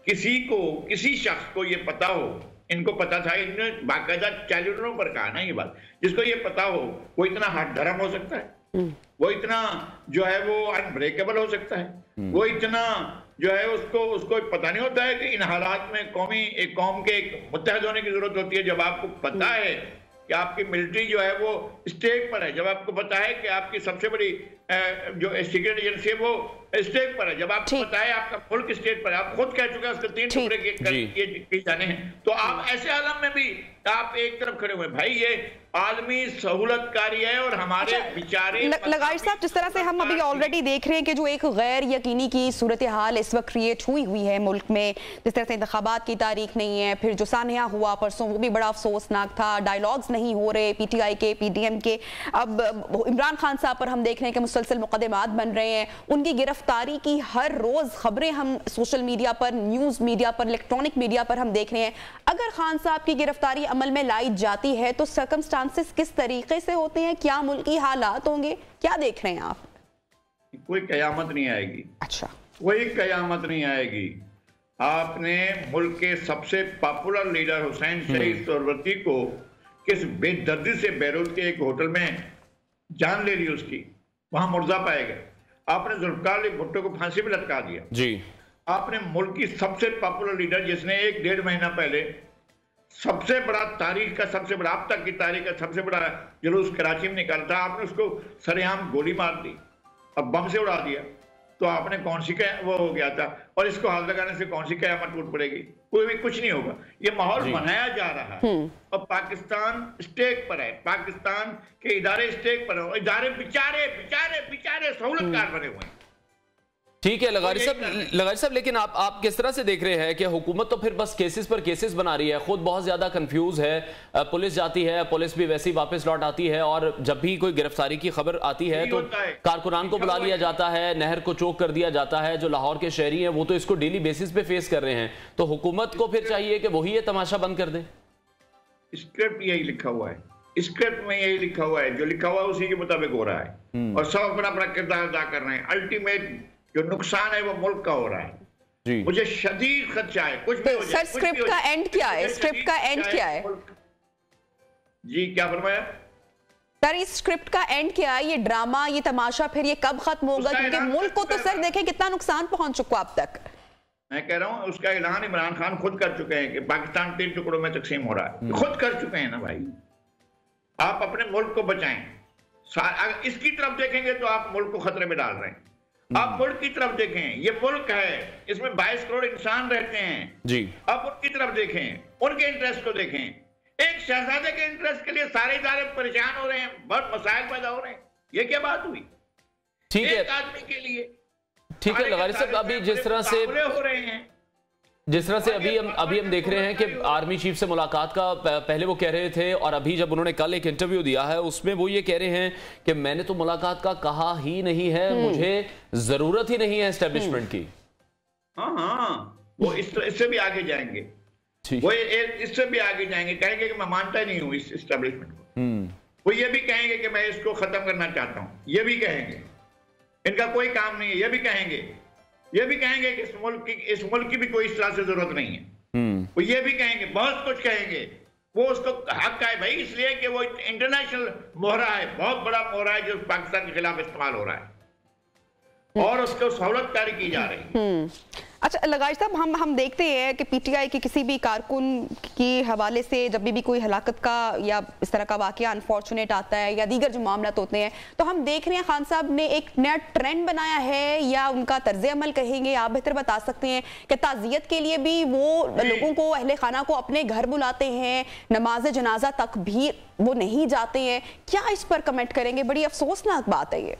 किसी शख्स को ये पता हो, इनको पता था, इन्होंने बाकायदा चैनलों पर कहा ना ये बात, जिसको ये पता हो वो इतना हट धर्म हो सकता है, वो इतना जो है वो अनब्रेकेबल हो सकता है, वो इतना जो है उसको पता नहीं होता है कि इन हालात में एक कौम के मुत्तहद होने की जरूरत होती है। जब आपको पता है कि आपकी मिलिट्री जो है वो स्टेक पर है, जब आपको पता है कि आपकी सबसे बड़ी जो सीक्रेट एजेंसी है वो स्टेक पर है, जब आपको पता है आपका मुल्क स्टेट पर है, आप खुद कह चुके हैं उसके 3 टुकड़े किए जाने हैं, तो आप ऐसे आलम में भी आप एक तरफ खड़े हुए। भाई ये आलमी सहूलतकारी है और हमारे बेचारे लगाइर साहब, जिस तरह से हम अभी ऑलरेडी देख रहे हैं कि जो एक गैर यकीनी की सूरत हाल इस वक्त क्रिएट हुई है मुल्क में, जिस तरह से इंतखाबात की तारीख नहीं है, फिर जो सानिया हुआ परसों वो भी बड़ा अफसोसनाक था, डायलॉग्स नहीं हो रहे PTI के PDM के। अब इमरान खान साहब पर हम देख रहे हैं कि मुसलसल मुकदमात बन रहे हैं, उनकी गिरफ्तारी की हर रोज खबरें हम सोशल मीडिया पर, न्यूज़ मीडिया पर, इलेक्ट्रॉनिक मीडिया पर हम देख रहे हैं। अगर खान साहब की गिरफ्तारी अमल में लाई जाती है तो सर्कमस्टांसेस किस तरीके से होते हैं, क्या मुल्की हालात होंगे, क्या देख रहे हैं आप? कोई कयामत नहीं आएगी। अच्छा, कोई कयामत नहीं आएगी। आपने मुल्क के सबसे पॉपुलर लीडर हुसैन शहीद सोहरावर्दी को किस बेदर्दी से बैरूत के एक होटल में जान ले ली उसकी, वहां मुर्दा पाए गए। आपने जुल्फकार अली भुट्टो को फांसी पे लटका दिया जी। आपने मुल्क की सबसे पॉपुलर लीडर जिसने 1-1.5 महीना पहले सबसे बड़ा तारीख का सबसे बड़ा अब तक की तारीख का सबसे बड़ा जुलूस कराची में निकाला था, आपने उसको सरेआम गोली मार दी, अब बम से उड़ा दिया। तो आपने कौन सी वो हो गया था, और इसको हाथ लगाने से कौन सी कयामत टूट पड़ेगी? कोई भी कुछ नहीं होगा। ये माहौल बनाया जा रहा है और पाकिस्तान स्टेक पर है, पाकिस्तान के इदारे स्टेक पर है, इदारे बेचारे सहूलतकार बने हुए हैं। ठीक है लगारी साहब, लेकिन आप किस तरह से देख रहे हैं कि हुकूमत तो फिर बस केसेस पर केसेस बना रही है, खुद बहुत ज्यादा कंफ्यूज है, पुलिस जाती है, पुलिस भी वैसे ही वापस लौट आती है, और जब भी कोई गिरफ्तारी की खबर आती है तो कारकुनान को बुला लिया जाता है, नहर को चोक कर दिया जाता है। जो लाहौर के शहरी हैं वो तो इसको डेली बेसिस पे फेस कर रहे हैं, तो हुकूमत को फिर चाहिए कि वही ये तमाशा बंद कर दे। स्क्रिप्ट यही लिखा हुआ है, स्क्रिप्ट में यही लिखा हुआ है, जो लिखा हुआ है उसी के मुताबिक हो रहा है और सब अपना अपना किरदार अदा कर रहे हैं। अल्टीमेट जो नुकसान है वो मुल्क का हो रहा है जी। मुझे शदीद खदशा है कुछ भी हो जाए। सर स्क्रिप्ट का एंड क्या है? स्क्रिप्ट का एंड क्या है जी? क्या फरमाया सर? इस स्क्रिप्ट का एंड क्या है? ये ड्रामा, ये तमाशा फिर ये कब खत्म होगा? क्योंकि मुल्क को तो सर देखें कितना नुकसान पहुंच चुका अब तक। मैं कह रहा हूं उसका ऐलान इमरान खान खुद कर चुके हैं कि पाकिस्तान 3 टुकड़ों में तकसीम हो रहा है, खुद कर चुके हैं ना भाई। आप अपने मुल्क को बचाएं। इसकी तरफ देखेंगे तो आप मुल्क को खतरे में डाल रहे हैं। आप मुल्क की तरफ देखें, ये मुल्क है, इसमें 22 करोड़ इंसान रहते हैं जी। आप उनकी तरफ देखें, उनके इंटरेस्ट को देखें। एक शहजादे के इंटरेस्ट के लिए सारे इदारे परेशान हो रहे हैं, बहुत मसाइल पैदा हो रहे हैं। ये क्या बात हुई? ठीक है, एक आदमी के लिए ठीक है लगारी साहब, अभी जिस तरह से हो रहे हैं, अभी हम देख रहे हैं कि आर्मी चीफ से मुलाकात का पहले वो कह रहे थे, और अभी जब उन्होंने कल एक इंटरव्यू दिया है उसमें वो ये कह रहे हैं कि मैंने तो मुलाकात का कहा ही नहीं है, मुझे जरूरत ही नहीं है एस्टेब्लिशमेंट की। हाँ, वो इससे भी आगे जाएंगे, वो इससे भी आगे जाएंगे, कहेंगे कि मैं मानता ही नहीं हूं इस एस्टेब्लिशमेंट को। वो ये भी कहेंगे कि मैं इसको खत्म करना चाहता हूं, ये भी कहेंगे, इनका कोई काम नहीं है, ये भी कहेंगे, ये भी कहेंगे कि इस मुल्क की भी कोई इस तरह से जरूरत नहीं है। वो ये भी कहेंगे, बहुत कुछ कहेंगे। वो उसको हक का है भाई, इसलिए कि वो इंटरनेशनल मोहरा है, बहुत बड़ा मोहरा है जो पाकिस्तान के खिलाफ इस्तेमाल हो रहा है और उसको सहूलतकारी की जा रही है। अच्छा लगारी साहब, हम देखते हैं कि पीटीआई के किसी भी कारकुन की हवाले से जब भी कोई हलाकत का या इस तरह का वाकया अनफॉर्चुनेट आता है या दीगर जो मामला होते हैं, तो हम देख रहे हैं खान साहब ने एक नया ट्रेंड बनाया है, या उनका तर्ज अमल कहेंगे, आप बेहतर बता सकते हैं, कि ताज़ियत के लिए भी वो लोगों को, अहले खाना को अपने घर बुलाते हैं, नमाज जनाजा तक भी वो नहीं जाते हैं। क्या इस पर कमेंट करेंगे? बड़ी अफसोसनाक बात है ये।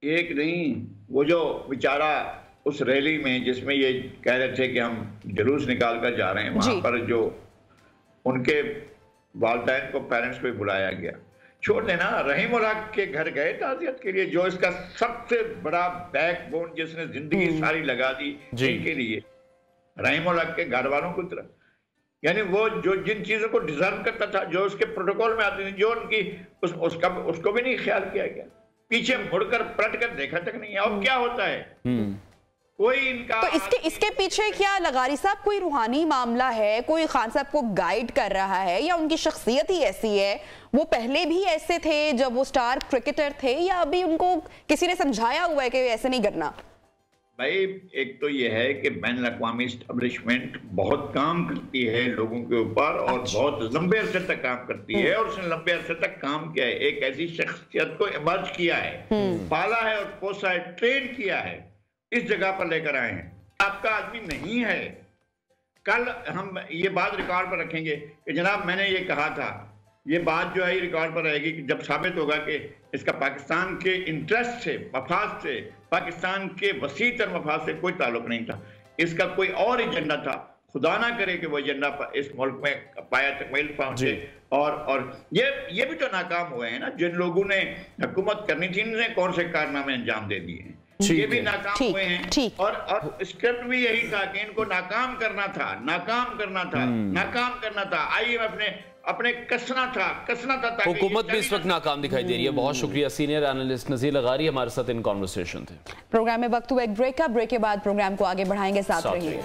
एक नहीं, वो जो बेचारा उस रैली में जिसमें ये कह रहे थे कि हम जुलूस निकाल कर जा रहे हैं, वहां पर जो उनके वालिदैन को, पेरेंट्स को बुलाया गया, छोड़ देना, रहीमुल हक के घर गए ताज़ियत के लिए, जो इसका सबसे बड़ा बैकबोन, जिसने जिंदगी सारी लगा दी इनके लिए, रहीमुल हक के घर वालों की तरफ, यानी वो जो जिन चीजों को डिजर्व करता था, जो उसके प्रोटोकॉल में आती थी, जो उनकी उसको भी नहीं ख्याल किया गया, पीछे मुड़कर पलट कर देखा तक नहीं है। और क्या होता है कोई इनका, तो इसके पीछे क्या लगारी साहब कोई रूहानी मामला है, कोई खान साहब को गाइड कर रहा है, या उनकी शख्सियत ही ऐसी है, वो पहले भी ऐसे थे जब वो स्टार क्रिकेटर थे, या अभी उनको किसी ने समझाया हुआ है कि ऐसे नहीं करना? भाई एक तो ये है कि बैनुल अक़वामी एस्टेब्लिशमेंट बहुत काम करती है लोगों के ऊपर, और बहुत लंबे अरसे तक काम करती है, और उसने लंबे अरसे तक काम किया है, एक ऐसी शख्सियत को इमर्ज किया है, पाला है और पोसा है, ट्रेन किया है, इस जगह पर लेकर आए हैं। आपका आदमी नहीं है। कल हम ये बात रिकॉर्ड पर रखेंगे कि जनाब मैंने ये कहा था, ये बात जो है रिकॉर्ड पर रहेगी कि जब साबित होगा कि इसका पाकिस्तान के इंटरेस्ट से, मफाद से, पाकिस्तान के वसी तर मफाद से कोई ताल्लुक नहीं था, इसका कोई और एजेंडा था। खुदा ना करे कि वो एजेंडा इस मुल्क में पाया तकमील पहुंचे, और ये भी तो नाकाम हुए हैं ना, जिन लोगों ने हुकूमत करनी थी, इन्होंने कौन से कारनामे अंजाम दे दिए हैं, ये भी नाकाम हुए हैं। और स्क्रिप्ट भी यही था कि इनको नाकाम करना था, नाकाम करना था। IMF ने अपने कसना था। हुकूमत भी इस वक्त नाकाम दिखाई दे रही है। बहुत शुक्रिया सीनियर एनालिस्ट नज़ीर लगारी हमारे साथ इन कॉन्वर्सेशन थे। प्रोग्राम में वक्त हुआ एक ब्रेक का, ब्रेक के बाद प्रोग्राम को आगे बढ़ाएंगे, साथ रहिए।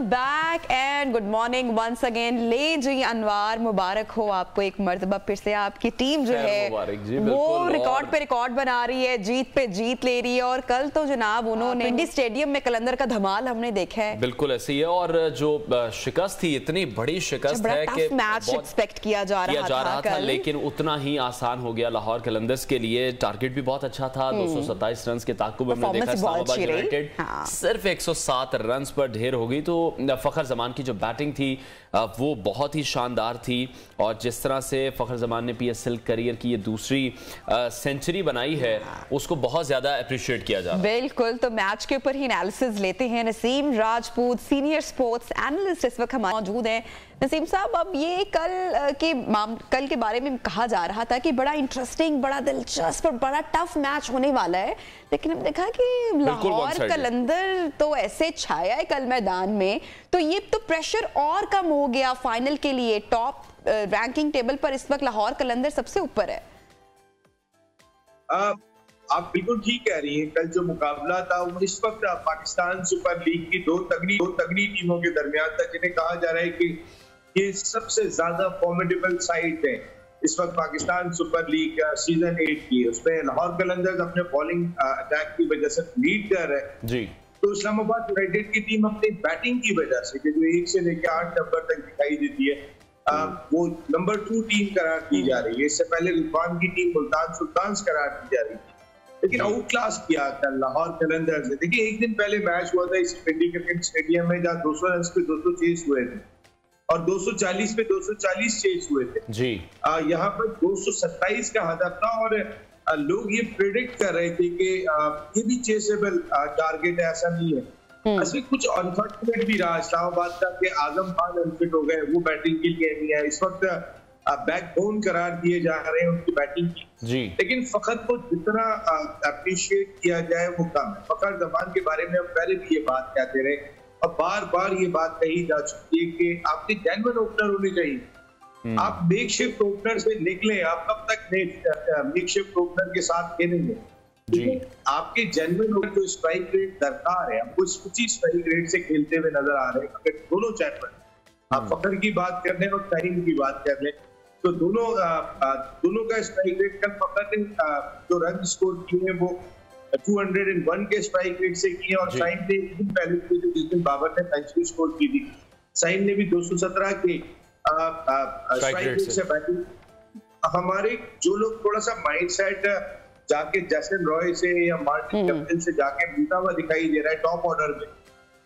Back and good morning once again. ले जी अनवार, मुबारक हो आपको एक मर्तबा फिर से। आपकी टीम जो है वो रिकॉर्ड पे रिकॉर्ड बना रही है, जीत पे जीत ले रही है, और कल तो जनाब उन्होंने इंडी स्टेडियम में कलंदर का धमाल हमने देखा है। बिल्कुल ऐसी है, और जो शिकस्त थी, इतनी बड़ी शिकस्त है कि मैच एक्सपेक्ट किया जा रहा था, लेकिन उतना ही आसान हो गया लाहौर कलंदर्स के लिए। टारगेट भी बहुत अच्छा था, 227 रन के ताकुब में देखा इस्लामाबाद यूनाइटेड सिर्फ 107 रन पर ढेर हो गई। तो फखर जमान की जो बैटिंग थी वो बहुत ही शानदार थी, और जिस तरह से फखर जमान ने PSL करियर की ये दूसरी सेंचुरी बनाई है, उसको बहुत ज्यादा अप्रिशिएट किया जा रहा है। बिल्कुल, तो मैच के ऊपर ही एनालिसिस लेते हैं। Naseem Rajput senior sports analyst इस वक्त हमारे मौजूद हैं। नसीम साहब, अब ये कल के बारे में कहा जा रहा था कि बड़ा इंटरेस्टिंग, बड़ा दिलचस्प और बड़ा टफ मैच होने वाला है, लेकिन हम देखा कि लाहौर कलंदर तो ऐसे छाया है कल मैदान में, तो ये तो प्रेशर और कम हो गया फाइनल के लिए। टॉप रैंकिंग टेबल पर इस वक्त लाहौर कलंदर सबसे ऊपर है। आप बिल्कुल ठीक कह रही हैं। कल जो मुकाबला था वो इस वक्त पाकिस्तान सुपर लीग की दो तगड़ी टीमों के दरमियान था, जिन्हें कहा जा रहा है कि ये सबसे ज्यादा फॉर्मिडेबल साइड है इस वक्त पाकिस्तान सुपर लीग सीजन 8 की। उसमें लाहौर कलंदर्स अपने बॉलिंग अटैक की वजह से लीड कर रहे हैं जी, तो इस्लामाबाद यूनाइटेड की टीम अपनी बैटिंग की वजह से कि जो 1 से लेकर 8 नंबर तक दिखाई देती है, वो नंबर 2 टीम करार दी जा रही है। इससे पहले रिजवान की टीम मुल्तान सुल्तान्स करार दी जा रही थी, लेकिन आउट क्लास किया कल लाहौर कलंदर्स ने। देखिए, एक दिन पहले मैच हुआ था इस पिंडी क्रिकेट स्टेडियम में, जहाँ 200 रन पे 200 चेस हुए थे और 240 पे 240 चेस हुए थे जी। यहाँ पर 227 का हदफ था और लोग ये प्रेडिक्ट कर रहे थे कि ये भी चेसेबल टारगेट है, ऐसा नहीं है। असली कुछ अनफॉर्चुनेट भी रहा इस्लामाबाद का कि आजम खान अनफिट हो गए, वो बैटिंग के लिए नहीं है। इस वक्त बैकबोन करार दिए जा रहे हैं उनकी बैटिंग की जी। लेकिन फखर को जितना अप्रिशिएट किया जाए वो कम है। फखर जमान के बारे में हम पहले भी ये बात कहते रहे और बार बार ये बात कही जा चुकी है कि आपके जेन्युइन ओपनर होने चाहिए। आप मेकशिफ्ट ओपनर से निकले, आप कब तक मेकशिफ्ट ओपनर के साथ खेलेंगे? आपके जेन्युइन ओपनर जो स्ट्राइक रेट दरकार है, आपको उसी स्ट्राइक रेट से खेलते हुए नजर आ रहे हैं। अगर दोनों चैंपियन, आप फखर की बात कर लें और तारीम की बात कर लें, तो दोनों का स्ट्राइक रेट कल फखर ने जो रन स्कोर किए वो 201 के स्ट्राइक रेट से किए और साइन ने एक दिन पहले जिस दिन बाबर ने सेंचुरी स्कोर की थी, साइन ने भी 217 के स्ट्राइक रेट से बैटिंग। हमारे जो लोग थोड़ा सा माइंडसेट जाके जैसन रॉय से या मार्टिन कैप्टन से जाके बीता हुआ दिखाई दे रहा है टॉप ऑर्डर में,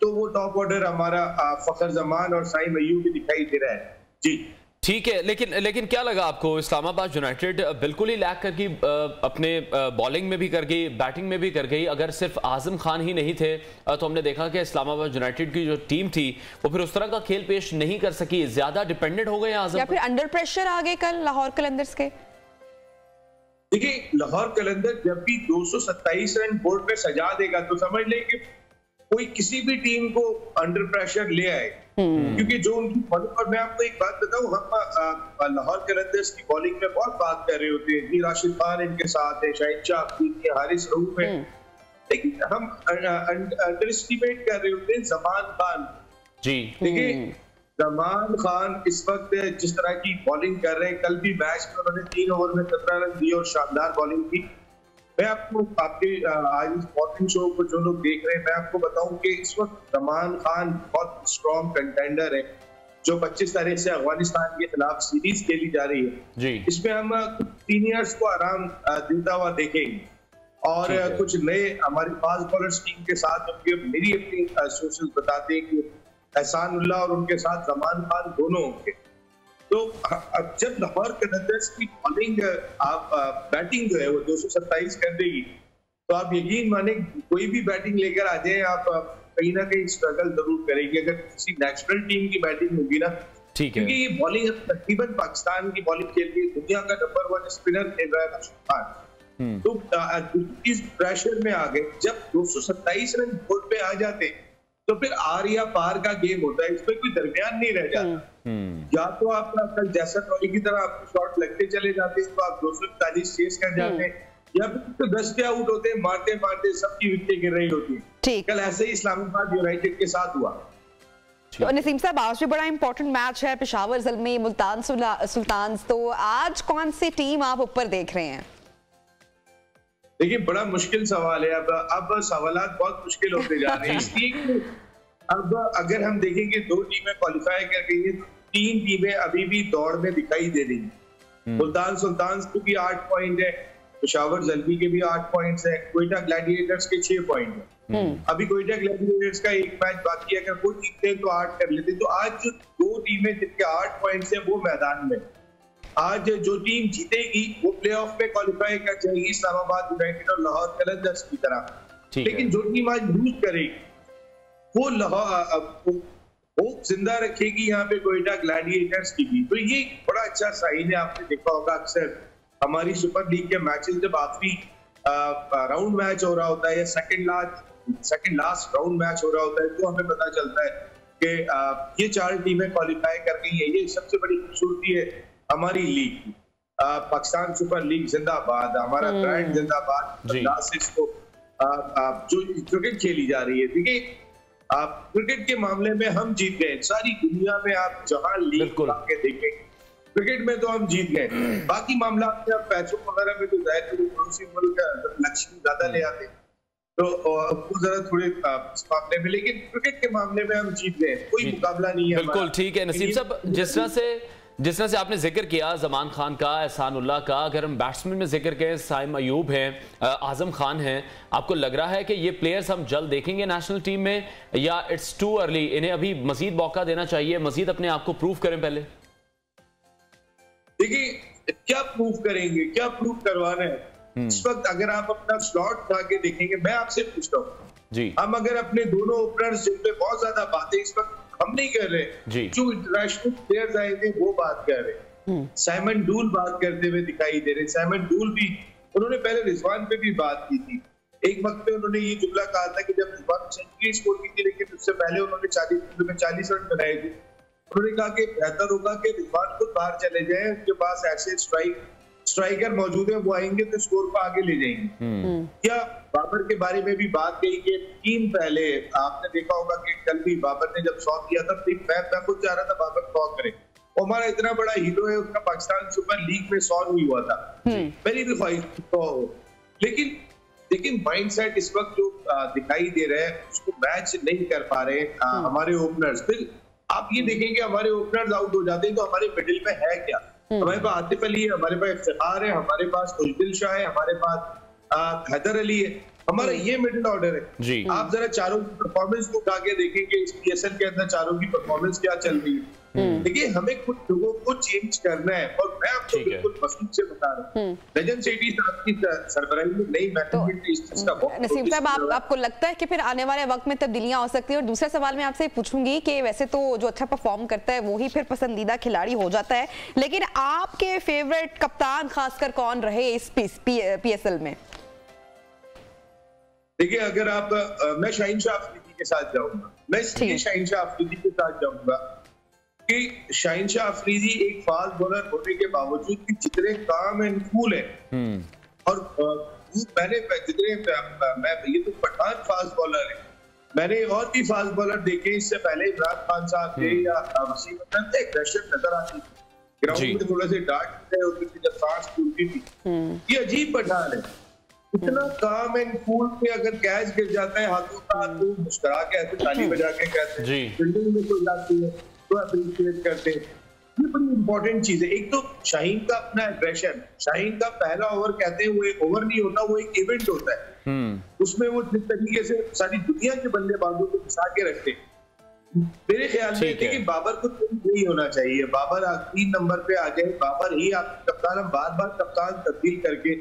तो वो टॉप ऑर्डर हमारा फखर जमान और साइम अय्यूब भी दिखाई दे रहा है जी। ठीक है, लेकिन क्या लगा आपको? इस्लामाबाद यूनाइटेड बिल्कुल ही लैक कर गई, अपने बॉलिंग में भी कर गई, बैटिंग में भी कर गई। अगर सिर्फ आजम खान ही नहीं थे तो हमने देखा कि इस्लामाबाद यूनाइटेड की जो टीम थी वो फिर उस तरह का खेल पेश नहीं कर सकी, ज्यादा डिपेंडेंट हो गए आजम, या फिर अंडर प्रेशर आ गए कल लाहौर कलंदर्स के। देखिए, लाहौर कलंदर जब भी 227 रन बोर्ड पे सजा देगा तो समझ ले कि कोई किसी भी टीम को अंडर प्रेशर ले आए, क्योंकि जो उनकी बॉलिंग, और मैं आपको एक बात बताऊं, हम लाहौर कलंदर्स की बॉलिंग में बहुत बात कर रहे होते हैं, राशिद खान इनके साथ है, शाहिद शाह अफरीदी, हारिस रऊफ है, लेकिन हम अंडर एस्टिमेट कर रहे होते हैं जमान खान जी। देखिए, जमान खान इस वक्त जिस तरह की बॉलिंग कर रहे हैं, कल भी मैच में उन्होंने 3 ओवर में 17 रन दिए और शानदार बॉलिंग की। मैं आपको आपके आज इस मॉर्निंग शो को जो लोग देख रहे हैं, मैं आपको बताऊं कि इस वक्त जमान खान बहुत स्ट्रॉन्ग कंटेंडर है। जो 25 तारीख से अफगानिस्तान के खिलाफ सीरीज खेली जा रही है जी, इसमें हम सीनियर्स को आराम देता हुआ देखेंगे और कुछ नए हमारे फास्ट बॉलर्स टीम के साथ उनके मेरी अपनी सोशल बताते हैं कि एहसानुल्लाह और उनके साथ जमान खान दोनों होंगे। तो जब लाहौर कलंदर्स की बॉलिंग आप बैटिंग जो है वो 227 कर देगी, तो आप यकीन माने कोई भी बैटिंग लेकर आ जाए, आप कहीं ना कहीं स्ट्रगल जरूर करेगी। अगर किसी नेशनल टीम की बैटिंग होगी ना, ठीक है, क्योंकि ये बॉलिंग तकरीबन पाकिस्तान की बॉलिंग खेल रही है, दुनिया का नंबर 1 स्पिनर खेल रहा है राशिद खान। तो इस प्रेशर में आ गए, जब 227 रन बोर्ड पे आ जाते तो फिर आर या पार का गेम होता है, इसमें कोई दरमियान नहीं रह जाता। या तो आप कल जैसा रॉय की तरह आपको शॉट लगते चले जाते हैं तो आप 241 चेस कर जाते हैं, या फिर तो 10 पे आउट होते हैं, मारते मारते सबकी विकेटें गिर रही होती है। कल ऐसे ही इस्लामाबाद यूनाइटेड के साथ हुआ। तो नसीम साहब, आज भी बड़ा इंपॉर्टेंट मैच है, पेशावर ज़ल्मी मुल्तान सुल्तान्स। तो आज कौन सी टीम आप ऊपर देख रहे हैं? देखिए, बड़ा मुश्किल सवाल है। अब सवालात बहुत मुश्किल होते जा रहे हैं, इसलिए अब अगर हम देखेंगे 2 टीमें क्वालिफाई कर गई हैं, 3 टीमें अभी भी दौड़ में दिखाई दे रही हैं। मुल्तान सुल्तान्स के भी 8 पॉइंट है, पेशावर ज़ल्मी के भी 8 पॉइंट्स है, कोयटा ग्लैडिएटर्स के 6 पॉइंट है। अभी कोयटा ग्लैडिएटर्स का एक मैच बाकी है, अगर वो जीतते तो 8 कर लेते। तो आज जो 2 टीमें जिनके 8 पॉइंट्स है वो मैदान में, आज जो टीम जीतेगी वो प्लेऑफ में क्वालिफाई कर जाएगी, इस्लामाबाद यूनाइटेड और लाहौर कलंदर्स की तरह। लेकिन जो टीम आज लूज करेगी वो होप जिंदा रखेगी यहाँ पे कोयटा ग्लैडिएटर्स की भी। तो ये बड़ा अच्छा साइन है। आपने देखा होगा अक्सर हमारी सुपर लीग के मैचेस जब आखिरी राउंड मैच हो रहा होता है या सेकंड लास्ट राउंड मैच हो रहा होता है, तो हमें पता चलता है कि ये 4 टीमें क्वालिफाई कर गई है। ये सबसे बड़ी खूबसूरती है हमारी लीग की। पाकिस्तान सुपर लीग जिंदाबाद, हमारा ब्रांड जिंदाबाद। इसको जो क्रिकेट खेली जा रही है, देखिए क्रिकेट के मामले में हम जीत गए। सारी दुनिया में आप जहां लीग के देखें, क्रिकेट में तो हम जीत गए। बाकी मामला में आप पैसों वगैरह में तो जाए तो पड़ोसी मुल्क लक्ष्य ज्यादा ले आते हैं। तो वो जरा थोड़े इस मामले में, लेकिन क्रिकेट के मामले में हम जीत गए, कोई मुकाबला नहीं है। बिल्कुल ठीक है नसीम साहब, जिस तरह से आपने जिक्र किया जमान खान का, एहसानुल्लाह का, अगर हम बैट्समैन में जिक्र करें साइम अयूब हैं, आजम खान हैं, आपको लग रहा है कि ये प्लेयर्स हम जल्द देखेंगे नेशनल टीम में या इट्स टू अर्ली, इन्हें अभी मजीद मौका देना चाहिए, मजीद अपने आप को प्रूव करें पहले? देखिए क्या प्रूव करेंगे, क्या प्रूव करवाना है इस वक्त? अगर आप अपना स्लॉट उठा के देखेंगे, मैं आपसे पूछता हूँ जी, हम अगर अपने दोनों ओपनर्स जिन पे बहुत ज्यादा बातें इस वक्त हम नहीं कर रहे, जो इंटरनेशनल प्लेयर्स आए थे वो बात कर रहे, साइमन डूल बात करते हुए दिखाई दे रहे। साइमन डूल भी, उन्होंने पहले रिजवान पे भी बात की थी, एक वक्त पे उन्होंने ये जुमला कहा था कि जब रिजवान सेंचुरी स्कोर की थी, लेकिन उससे पहले उन्होंने 40 रन बनाए थे। उन्होंने कहा कि बेहतर होगा कि रिजवान खुद बाहर चले जाए, उनके पास ऐसे स्ट्राइकर मौजूद है, वो आएंगे तो स्कोर को आगे ले जाएंगे। क्या बाबर के बारे में भी बात कही कि टीम पहले, आपने देखा होगा कि कल भी बाबर ने जब 100 किया था, मैं खुद चाह रहा था बाबर 100 करे, हमारा इतना बड़ा हीरो है, उसका पाकिस्तान सुपर लीग में 100 नहीं हुआ था, मेरी भी ख्वाहिश 100 हो, लेकिन माइंडसेट इस वक्त जो दिखाई दे रहा है उसको मैच नहीं कर पा रहे हमारे ओपनर्स। फिर आप ये देखेंगे हमारे ओपनर्स आउट हो जाते हैं तो हमारे मिडिल में है क्या? हमारे पास आतिफ अली है, हमारे पास इफ्तिखार है, हमारे पास खुशदिल शाह है, हमारे पास हैदर अली है, हमारा ये मिडिल ऑर्डर है जी। आप जरा चारों की परफॉर्मेंस को उठा के देखेंगे, इस पीएसएल के अंदर चारों की परफॉर्मेंस क्या चल रही है। देखिए हमें कुछ लोगों को चेंज करना है, और मैं आपको बिल्कुल मसूद से बता रहा हूँ, लेजेंड सेठी साहब की सरबराही में नई मैनेजमेंट इस चीज का बहुत। नसीम साहब, आपको लगता है कि फिर आने वाले वक्त में तब्दीलियां हो सकती है? और दूसरा सवाल मैं आपसे पूछूंगी कि वैसे तो जो अच्छा परफॉर्म करता है वो ही फिर पसंदीदा खिलाड़ी हो जाता है, लेकिन आपके फेवरेट कप्तान खासकर कौन रहे इस पीएसएल में? देखिए अगर आप मैं शाहीन शाह अफरीदी के साथ जाऊंगा, मैं इसलिए शाहीन शाह अफरीदी के साथ जाऊंगा कि शाहीन शाह अफरीदी एक फास्ट बॉलर होने के बावजूद भी जितने काम एंड कूल है, और मैंने ये तो पठान फास्ट बॉलर है, मैंने और भी फास्ट बॉलर देखे इससे पहले, इमरान खान साहब थे या वसीम अख्तर थे, एग्रेशन नजर आती थी ग्राउंड में, थोड़े से डांट होती थी जब सांस फूलती थी। ये अजीब पठान है, इतना काम एंड कूल पे अगर कैच गिर जाता है हाथों का तो मुस्कुरा के ऐसे ताली बजा के कहते हैं, बिल्डिंग में कोई जाती है तो अप्रिशिएट करते हैं। ये बड़ी इंपॉर्टेंट चीज है। एक तो शाहीन का अपना एग्रेशन, शाहीन का पहला ओवर कहते हैं वो एक ओवर नहीं होता, वो एक इवेंट होता है, उसमें वो जिस तरीके से सारी दुनिया के बल्लेबाजों को घुसा के रखते हैं। मेरे ख्याल में देखिए बाबर को नहीं होना चाहिए, बाबर 3 नंबर पे आ जाए, बाबर ही आप कप्तान, हम बार बार कप्तान तब्दील करके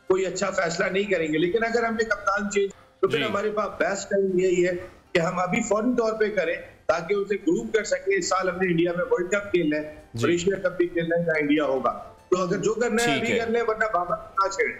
कोई अच्छा फैसला नहीं करेंगे, लेकिन अगर हमने कप्तान चेंज तो फिर हमारे पास बेस्ट टाइम यही है कि हम अभी फौरी तौर पे करें ताकि उसे ग्रुप कर सके। इस साल हमने इंडिया में वर्ल्ड कप खेलना है और एशिया कप भी खेलना है जहाँ इंडिया होगा, तो अगर जो करना है अभी कर ले, वरना बाबर ना छेड़े।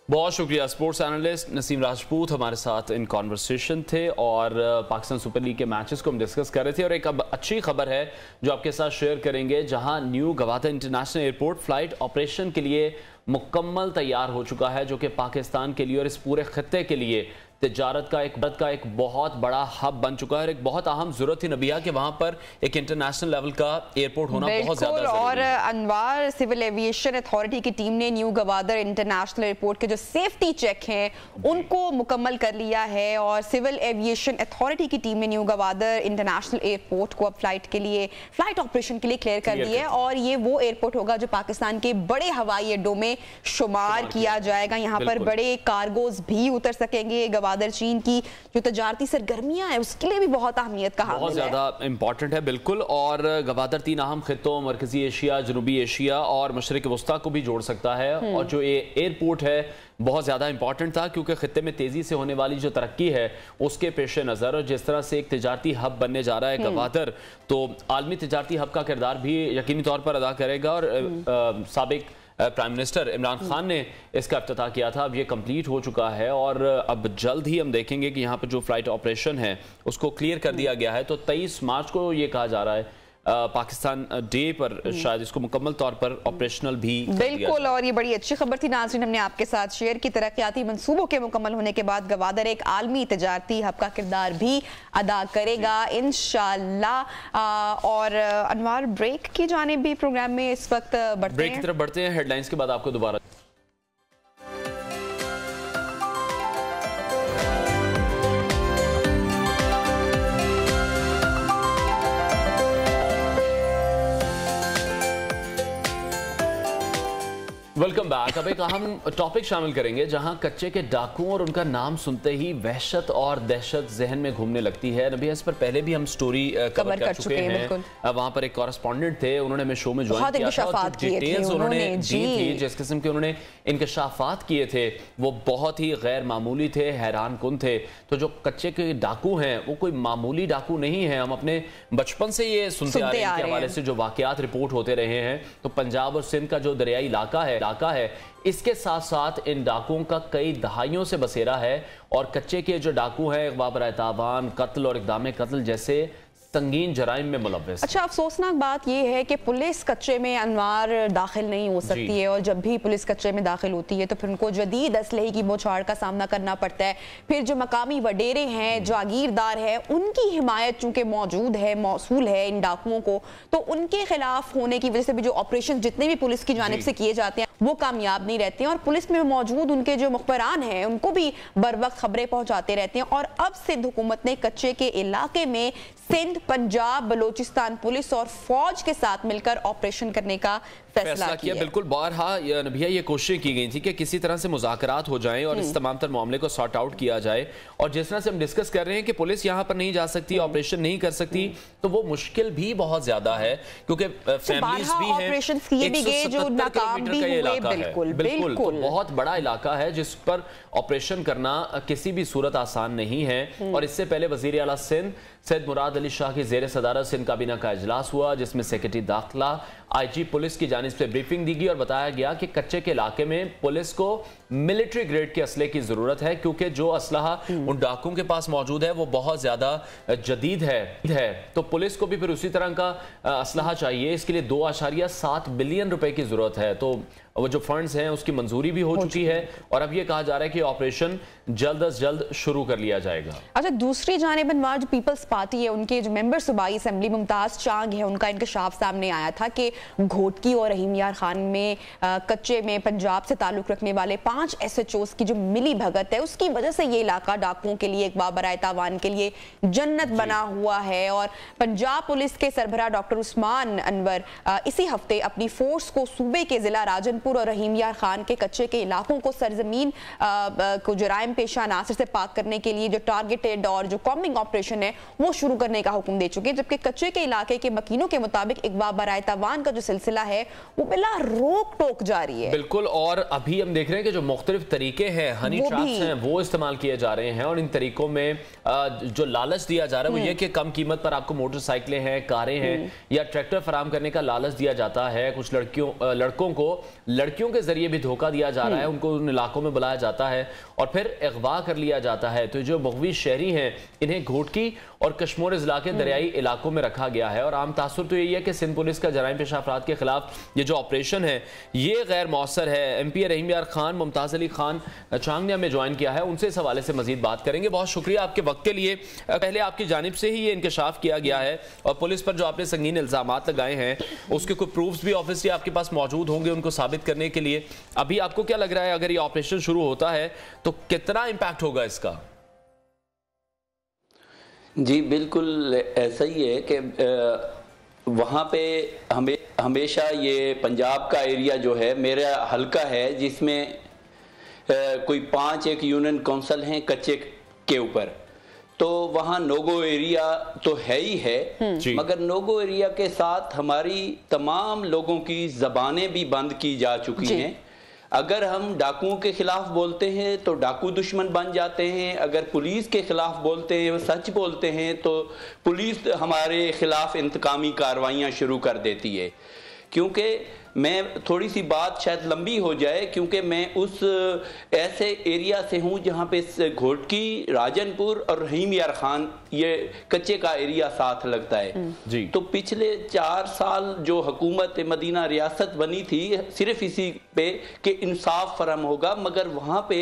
बहुत शुक्रिया। स्पोर्ट्स एनालिस्ट नसीम राजपूत हमारे साथ इन कॉन्वर्सेशन थे और पाकिस्तान सुपर लीग के मैचेस को हम डिस्कस कर रहे थे। और एक अब अच्छी खबर है जो आपके साथ शेयर करेंगे, जहां new Gwadar international airport flight operation के लिए मुकम्मल तैयार हो चुका है, जो कि पाकिस्तान के लिए और इस पूरे खत्ते के लिए तिजारत का एक बहुत बड़ा हब बन चुका है। एक बहुत अहम जरूरत थी नबिया कि वहां पर एक इंटरनेशनल लेवल का एयरपोर्ट होना बहुत ज्यादा जरूरी है। और अनवार सिविल एविएशन अथॉरिटी की टीम ने न्यू गवादर इंटरनेशनल एयरपोर्ट के जो सेफ्टी चेक हैं उनको मुकम्मल कर लिया है और सिविल एविएशन अथॉरिटी की टीम ने न्यू गवादर इंटरनेशनल एयरपोर्ट को अब फ्लाइट ऑपरेशन के लिए क्लियर कर दिया है। और ये वो एयरपोर्ट होगा जो पाकिस्तान के बड़े हवाई अड्डों में शुमार किया जाएगा। यहाँ पर बड़े कार्गोज भी उतर सकेंगे। गवादर चीन की जो तजारती सरगर्मियां हैं उसके लिए भी बहुत अहमियत का हामिल है, बहुत ज्यादा इंपॉर्टेंट है। बिल्कुल। और गवादर 3 अहम खित्तों मरकजी एशिया, जनूबी एशिया और मशरिक वस्ता को भी जोड़ सकता है। और जो ये एयरपोर्ट है बहुत ज़्यादा इंपॉर्टेंट था क्योंकि खित्ते में तेज़ी से होने वाली जो तरक्की है उसके पेश नज़र और जिस तरह से एक तिजारती हब बनने जा रहा है गवादर, तो आलमी तिजारती हब का किरदार भी यकीनी तौर पर अदा करेगा। और साबिक प्राइम मिनिस्टर इमरान खान ने इसका इफ्तिताह किया था, अब ये कंप्लीट हो चुका है और अब जल्द ही हम देखेंगे कि यहाँ पर जो फ्लाइट ऑपरेशन है उसको क्लियर कर दिया गया है। तो 23 मार्च को ये कहा जा रहा है पाकिस्तान डे पर शायद इसको मुकम्मल तौर पर ऑपरेशनल भी बिल्कुल। और ये बड़ी अच्छी खबर थी नाज़रीन, हमने आपके साथ शेयर की। तरक्याती मंसूबों के मुकम्मल होने के बाद गवादर एक आलमी तिजारती हब का किरदार भी अदा करेगा इंशाल्लाह। और अनवार ब्रेक की जानिब भी प्रोग्राम में इस वक्त ब्रेक की तरफ बढ़ते हैं। हेडलाइंस के बाद आपको दोबारा बैक। अब एक अहम टॉपिक शामिल करेंगे जहां कच्चे के डाकुओं और उनका नाम सुनते ही वहशत और दहशत जहन में घूमने लगती है। नबी, इस पर पहले भी हम स्टोरी कवर कर चुके हैं। वहां पर एक कॉरेस्पॉन्डेंट थे, उन्होंने हमें शो में ज्वाइन किया था, डिटेल्स उन्होंने दी थी, जिस किस्म के उन्होंने इंकशाफात किए थे वो बहुत ही गैर मामूली थे, हैरान कुन थे। तो जो कच्चे के डाकू हैं वो कोई मामूली डाकू नहीं है। हम अपने बचपन से ये सुनते आ रहे हैं, हवाले से जो वाकयात रिपोर्ट होते रहे हैं। तो पंजाब और सिंध का जो दरियाई इलाका है, इसके साथ साथ इन डाकुओं का कई दहाइयों से बसेरा है। और कच्चे के जो डाकू हैं अगवा बराए तावान, कत्ल और इक़दाम कत्ल जैसे संगीन जराइम में मुलव्वस। अच्छा, अफसोसनाक बात यह है कि पुलिस कच्चे में अनवार दाखिल नहीं हो सकती है, और जब भी पुलिस कच्चे में दाखिल होती है तो फिर उनको जदीद असलहे की बौछार का सामना करना पड़ता है। फिर जो मकामी वडेरे हैं, जागीरदार है, उनकी हिमायत चूंकि मौजूद है, मौसूल है इन डाकुओं को, तो उनके खिलाफ होने की वजह से भी जो ऑपरेशन जितने भी पुलिस की जानिब से किए जाते हैं वो कामयाब नहीं रहते हैं। और पुलिस में मौजूद उनके जो मुखबरान हैं उनको भी बर वक्त खबरें पहुंचाते रहते हैं। और अब सिंध हुकूमत ने कच्चे के इलाके में सिंध, पंजाब, बलोचिस्तान पुलिस और फौज के साथ मिलकर ऑपरेशन करने का फैसला किया। बिल्कुल, बारहा नबिया ये कोशिश की गई थी कि किसी तरह से मुज़ाकरात हो जाएं और इस तमाम तर मामले को सॉर्ट आउट किया जाए। और जिस तरह से हम डिस्कस कर रहे हैं कि पुलिस यहाँ पर नहीं जा सकती, ऑपरेशन नहीं कर सकती, तो वो मुश्किल भी बहुत ज्यादा है क्योंकि फैमिलीज भी हैं। 170 किलोमीटर का ये इलाका है, बिल्कुल तो बहुत बड़ा इलाका है जिस पर ऑपरेशन करना किसी भी सूरत आसान नहीं है। और इससे पहले वजीर आला सिंध सैयद मुराद अली शाह की ज़ेर सदारत सिंध काबीना का इजलास हुआ, जिसमें सेक्रेटरी दाखिला, IG पुलिस की जानिब से ब्रीफिंग दी गई और बताया गया कि कच्चे के इलाके में पुलिस को मिलिट्री ग्रेड के असले की जरूरत है, क्योंकि जो असलहा उन डाकुओं के पास मौजूद है वो बहुत ज्यादा जदीद है। तो पुलिस को भी फिर उसी तरह का असलहा चाहिए। इसके लिए 2.7 बिलियन रुपए की जरूरत है। तो वो जो फंड्स हैं उसकी मंजूरी भी हो चुकी है और अब ये कहा जा रहा है कि ऑपरेशन जल्द अज जल्द शुरू कर लिया जाएगा। अच्छा, दूसरी जानिब अनवार जो पीपल्स पार्टी है उनके जो मेंबर सूबाई असेंबली मुमताज चांग है, उनका इंकशाफ सामने आया था कि घोटकी और रहीम यार खान में कच्चे में पंजाब से ताल्लुक रखने वाले 5 SHOs की जो मिली भगत है उसकी वजह से ये इलाका डाकुओं के लिए, इक़बा बराए तावान के लिए जन्नत बना हुआ है। और पंजाब पुलिस के सरबराह डॉक्टर उस्मान अनवर इसी हफ्ते अपनी फोर्स को सूबे के जिला राजनपुर और रहीम यार खान के कच्चे के इलाकों को सरजमीन को जराइम पेशा अनासर से पाक करने के लिए जो टारगेटेड और जो कॉम्बिंग ऑपरेशन है वो शुरू करने का हुक्म दे चुके हैं। जबकि कच्चे के इलाके के मकीनों के मुताबिक इक़बा बराए तावान का जो सिलसिला है वो बिला रोक टोक जारी है। बिल्कुल, और अभी हम देख रहे हैं कि जो मुख्तलिफ तरीके हैं, हनी ट्रैप्स हैं, वो इस्तेमाल किए जा रहे हैं। और इन तरीकों में जो लालच दिया जा रहा है वो ये कि कम कीमत पर आपको मोटरसाइकिलें हैं, कारें हैं या ट्रैक्टर फराम करने का लालच दिया जाता है। कुछ लड़कों को लड़कियों के जरिए भी धोखा दिया जा रहा है, उनको उन इलाकों में बुलाया जाता है और फिर अगवा कर लिया जाता है। तो जो मगवी शहरी हैं इन्हें घोटकी और कश्मीर जिला के दरियाई इलाकों में रखा गया है। और आम तासुर तो यही है कि सिंध पुलिस का जराइम पेशा अफराद के खिलाफ ये जो ऑपरेशन है ये गैर मौसर है। MP रहीम यार खान, मुमताज अली खान चांग ने हमें ज्वाइन किया है, उनसे इस हवाले से मजीद बात करेंगे। बहुत शुक्रिया आपके वक्त के लिए। पहले आपकी जानिब से ही ये इंकशाफ किया गया है और पुलिस पर जो आपने संगीन इल्जामात लगाए हैं उसके कोई प्रूफ्स भी ऑब्वियसली आपके पास मौजूद होंगे उनको साबित करने के लिए। अभी आपको क्या लग रहा है अगर ये ऑपरेशन शुरू होता है तो कितना इंपैक्ट होगा इसका? जी बिल्कुल ऐसा ही है कि वहाँ पे हमेशा ये पंजाब का एरिया जो है मेरा हल्का है जिसमें कोई 5 एक यूनियन काउंसिल हैं कच्चे के ऊपर। तो वहाँ नोगो एरिया तो है ही है, मगर नोगो एरिया के साथ हमारी तमाम लोगों की ज़बानें भी बंद की जा चुकी हैं। अगर हम डाकुओं के खिलाफ बोलते हैं तो डाकू दुश्मन बन जाते हैं, अगर पुलिस के खिलाफ बोलते हैं, सच बोलते हैं तो पुलिस हमारे खिलाफ इंतकामी कार्रवाइयाँ शुरू कर देती है। क्योंकि मैं थोड़ी सी बात शायद लंबी हो जाए क्योंकि मैं उस ऐसे एरिया से हूँ जहाँ पे घोटकी, राजनपुर और रहीम यार खान ये कच्चे का एरिया साथ लगता है जी। तो पिछले 4 साल जो हुकूमत मदीना रियासत बनी थी सिर्फ इसी पे कि इंसाफ फराहम होगा, मगर वहाँ पे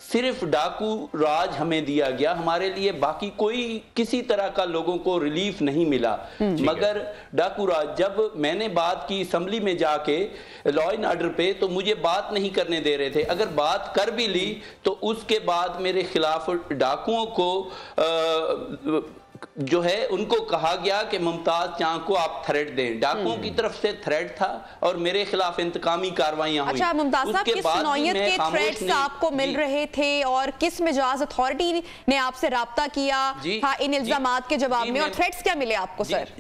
सिर्फ डाकू राज हमें दिया गया, हमारे लिए बाकी कोई किसी तरह का लोगों को रिलीफ नहीं मिला। मगर डाकू राज, जब मैंने बात की असम्बली में जाके लॉ एंड ऑर्डर पे तो मुझे बात नहीं करने दे रहे थे। अगर बात कर भी ली तो उसके बाद मेरे खिलाफ डाकुओं को जो है उनको कहा गया कि मुमताज चांद को आप थ्रेट दें। डाकुओं की तरफ से थ्रेट था और मेरे खिलाफ इंतकामी कार्रवाइयां हुई। अच्छा मुमताज साहब, किस नौयत के थ्रेट्स आपको मिल रहे थे और किस मिजाज अथॉरिटी ने आपसे राब्ता किया था इन इल्जामात के जवाब में, और थ्रेट्स क्या मिले आपको सर?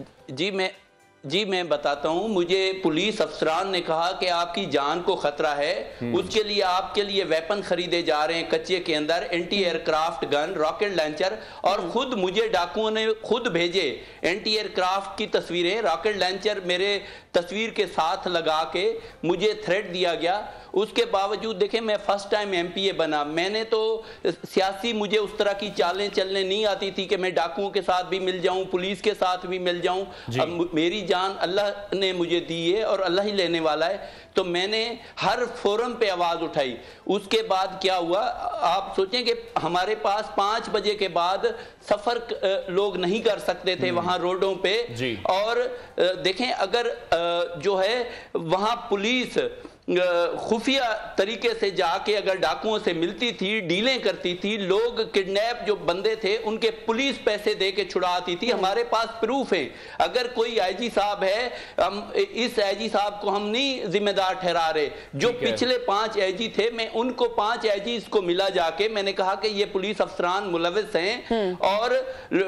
जी मैं बताता हूं। मुझे पुलिस अफसरान ने कहा कि आपकी जान को खतरा है, उसके लिए आपके लिए वेपन खरीदे जा रहे हैं कच्चे के अंदर, anti aircraft gun, rocket launcher, और खुद मुझे डाकुओं ने खुद भेजे एंटी एयरक्राफ्ट की तस्वीरें, रॉकेट लॉन्चर मेरे तस्वीर के साथ लगा के मुझे थ्रेट दिया गया। उसके बावजूद देखें, मैं फर्स्ट टाइम एमपीए बना, मैंने तो सियासी मुझे उस तरह की चालें चलने नहीं आती थी कि मैं डाकुओं के साथ भी मिल जाऊं, पुलिस के साथ भी मिल जाऊं। अब मेरी जान अल्लाह ने मुझे दी है और अल्लाह ही लेने वाला है, तो मैंने हर फोरम पे आवाज उठाई। उसके बाद क्या हुआ, आप सोचें कि हमारे पास 5 बजे के बाद सफर लोग नहीं कर सकते थे वहां रोडों पे, और देखें अगर जो है वहां पुलिस खुफिया तरीके से जाके अगर डाकुओं से मिलती थी, डीलें करती थी, लोग किडनैप जो बंदे थे उनके पुलिस पैसे दे के छुड़ाती थी। हमारे पास प्रूफ है। अगर कोई आईजी साहब है, हम इस आईजी साहब को हम नहीं जिम्मेदार ठहरा रहे, जो पिछले 5 आईजी थे, मैं उनको 5 आईजी को मिला जाके मैंने कहा कि ये पुलिस अफसरान मुलविस हैं और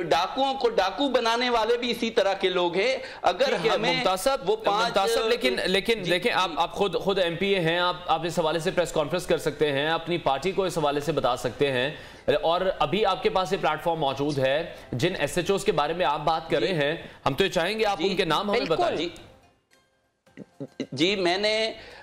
डाकुओं को डाकू बनाने वाले भी इसी तरह के लोग हैं। अगर हमें वो 5 लेकिन देखें, आप खुद एमपीए हैं, आप इस हवाले से प्रेस कॉन्फ्रेंस कर सकते हैं, अपनी पार्टी को इस हवाले से बता सकते हैं, और अभी आपके पास ये प्लेटफॉर्म मौजूद है। जिन एसएचओस के बारे में आप बात कर रहे हैं, हम तो चाहेंगे आप उनके नाम हमें बताएं। जी मैंने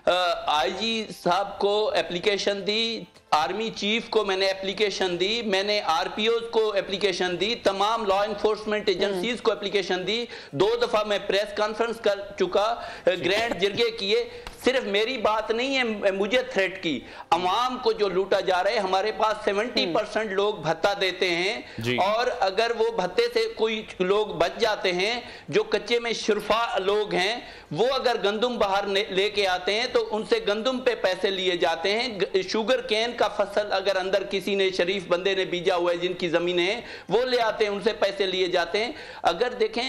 आईजी साहब को एप्लीकेशन दी, आर्मी चीफ को मैंने एप्लीकेशन दी, मैंने आरपीओ को एप्लीकेशन दी, तमाम लॉ एनफोर्समेंट एजेंसीज को एप्लीकेशन दी, 2 दफा मैं प्रेस कॉन्फ्रेंस कर चुका, ग्रैंड जिरगे किए। सिर्फ मेरी बात नहीं है, मुझे थ्रेट की, अवाम को जो लूटा जा रहा है। हमारे पास 70% लोग भत्ता देते हैं, और अगर वो भत्ते से कोई लोग बच जाते हैं, जो कच्चे में शुरफा लोग हैं, वो अगर गंदुम बाहर लेके आते हैं तो उनसे गंदुम पे पैसे लिए जाते हैं। शुगर केन का फसल अगर अंदर किसी ने, शरीफ बंदे ने बीजा हुआ है, जिनकी जमीनें हैं, वो ले आते हैं, उनसे पैसे लिए जाते हैं। अगर देखें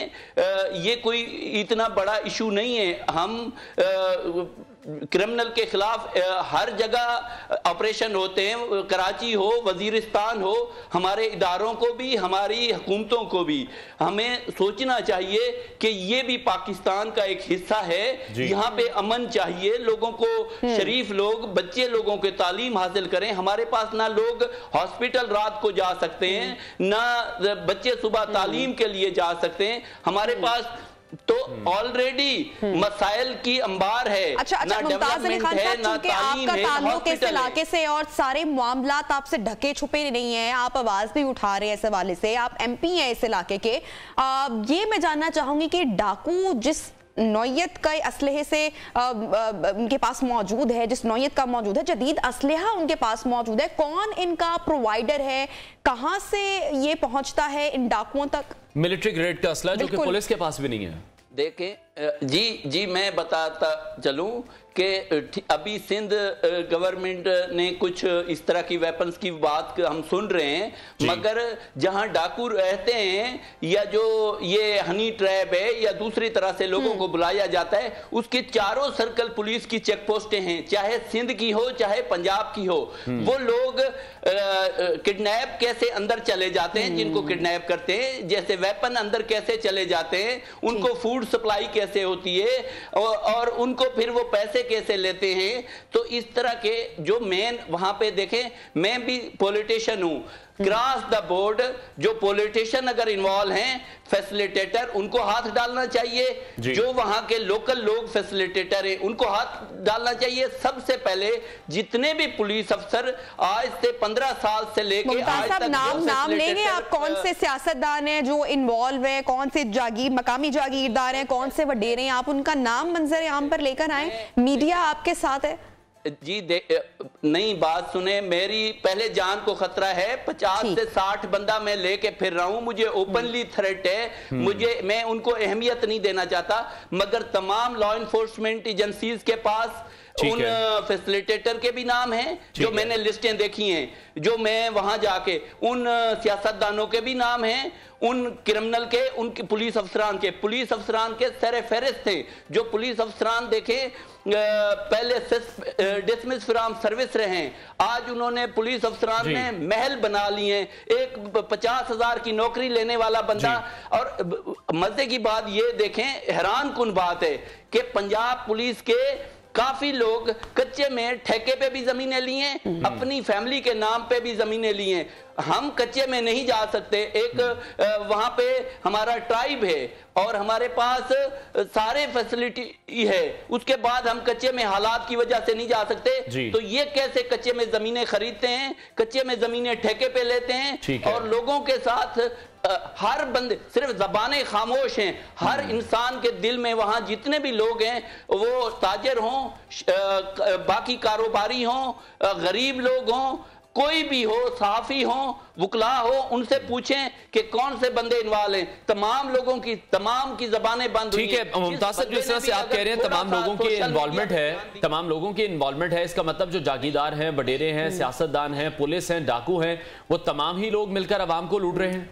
ये कोई इतना बड़ा इशू नहीं है। हम क्रिमिनल के खिलाफ हर जगह ऑपरेशन होते हैं, कराची हो, वजीरिस्तान हो, हमारे इदारों को भी, हमारी हुकूमतों को भी हमें सोचना चाहिए कि ये भी पाकिस्तान का एक हिस्सा है। यहाँ पे अमन चाहिए, लोगों को, शरीफ लोग, बच्चे लोगों के तालीम हासिल करें। हमारे पास ना लोग हॉस्पिटल रात को जा सकते हैं, ना बच्चे सुबह तालीम के लिए जा सकते हैं। हमारे पास तो ऑलरेडी मसाइल की अंबार है। अच्छा मुमताज अली खान साहब, चूंकि आपका ताल्लुक इस इलाके से और सारे मामलात आपसे ढके छुपे नहीं है, आप आवाज भी उठा रहे हैं इस हवाले से, आप एमपी हैं इस इलाके के, ये मैं जानना चाहूंगी कि डाकू जिस नौयत का असलहे से उनके पास मौजूद है, जिस नौयत का मौजूद है, जदीद असलहा उनके पास मौजूद है, कौन इनका प्रोवाइडर है, कहां से ये पहुंचता है इन डाकुओं तक? मिलिट्री ग्रेड का असला जो कि पुलिस के पास भी नहीं है। देखें जी मैं बताता चलूं कि अभी सिंध गवर्नमेंट ने कुछ इस तरह की वेपन्स की बात हम सुन रहे हैं, मगर जहां डाकू रहते हैं या जो ये हनी ट्रैप है या दूसरी तरह से लोगों को बुलाया जाता है, उसके चारों सर्कल पुलिस की चेक पोस्टें हैं, चाहे सिंध की हो चाहे पंजाब की हो। वो लोग किडनैप कैसे अंदर चले जाते हैं, जिनको किडनैप करते हैं, जैसे वेपन अंदर कैसे चले जाते हैं, उनको फूड सप्लाई कैसे होती है, और उनको फिर वो पैसे कैसे लेते हैं। तो इस तरह के जो मेन वहां पे देखें, मैं भी पॉलिटिशियन हूं, क्रॉस द बोर्ड जो पॉलिटिशियन अगर इन्वॉल्व हैं, फैसिलिटेटर, उनको हाथ डालना चाहिए। जो वहां के लोकल लोग फैसिलिटेटर हैं उनको हाथ डालना चाहिए। सबसे पहले जितने भी पुलिस अफसर आज से 15 साल से लेके आज तक, नाम लेंगे आप, कौन से सियासतदान हैं जो इन्वॉल्व है, कौन से मकामी जागीरदार हैं, कौन से वडेरे हैं, आप उनका नाम मंजर आम पर लेकर आए, मीडिया आपके साथ है। जी नई बात सुने, मेरी पहले जान को खतरा है, 50 से 60 बंदा मैं लेके फिर रहा हूं, मुझे ओपनली थ्रेट है, मैं उनको अहमियत नहीं देना चाहता, मगर तमाम लॉ एनफोर्समेंट एजेंसीज के पास उन फैसिलिटेटर के भी नाम हैं जो मैंने लिस्टें देखी हैं, जो मैं वहां जाके उन सियासतदानों के भी नाम हैं, उन क्रिमिनल के, उनके पुलिस अफसरान के सर फहरिस्त थे। जो पुलिस अफसरान देखें पहले डिसमिस फ्रॉम सर्विस रहे, आज उन्होंने पुलिस अफसरान ने महल बना लिए हैं, एक 50,000 की नौकरी लेने वाला बंदा। और मजे की बात ये देखें, हैरान कुन बात है कि पंजाब पुलिस के काफी लोग कच्चे में ठेके पे भी जमीनें ली हैं, अपनी फैमिली के नाम पे भी जमीनें ली हैं। हम कच्चे में नहीं जा सकते। एक वहां पे हमारा ट्राइब है और हमारे पास सारे फैसिलिटी है, उसके बाद हम कच्चे में हालात की वजह से नहीं जा सकते। तो ये कैसे कच्चे में जमीनें खरीदते हैं, कच्चे में जमीनें ठेके पे लेते हैं और लोगों के साथ हर बंदे सिर्फ जबानें खामोश हैं। हर इंसान के दिल में वहां जितने भी लोग हैं, वो ताजर हों, बाकी कारोबारी हों, गरीब लोग हों, कोई भी हो, सहाफी हो, वकला हो, उनसे पूछें कि कौन से बंदे इन्वॉल्व हैं। तमाम लोगों की तमाम की जबानें बंद हुई हैं। ठीक है मुमताज साहब, जिस तरह से आप कह रहे हैं तमाम लोगों की इन्वॉल्वमेंट है, इसका मतलब जो जागीरदार हैं, बडेरे हैं, सियासतदान हैं, पुलिस हैं, डाकू हैं, वो तमाम ही लोग मिलकर अवाम को लूट रहे हैं?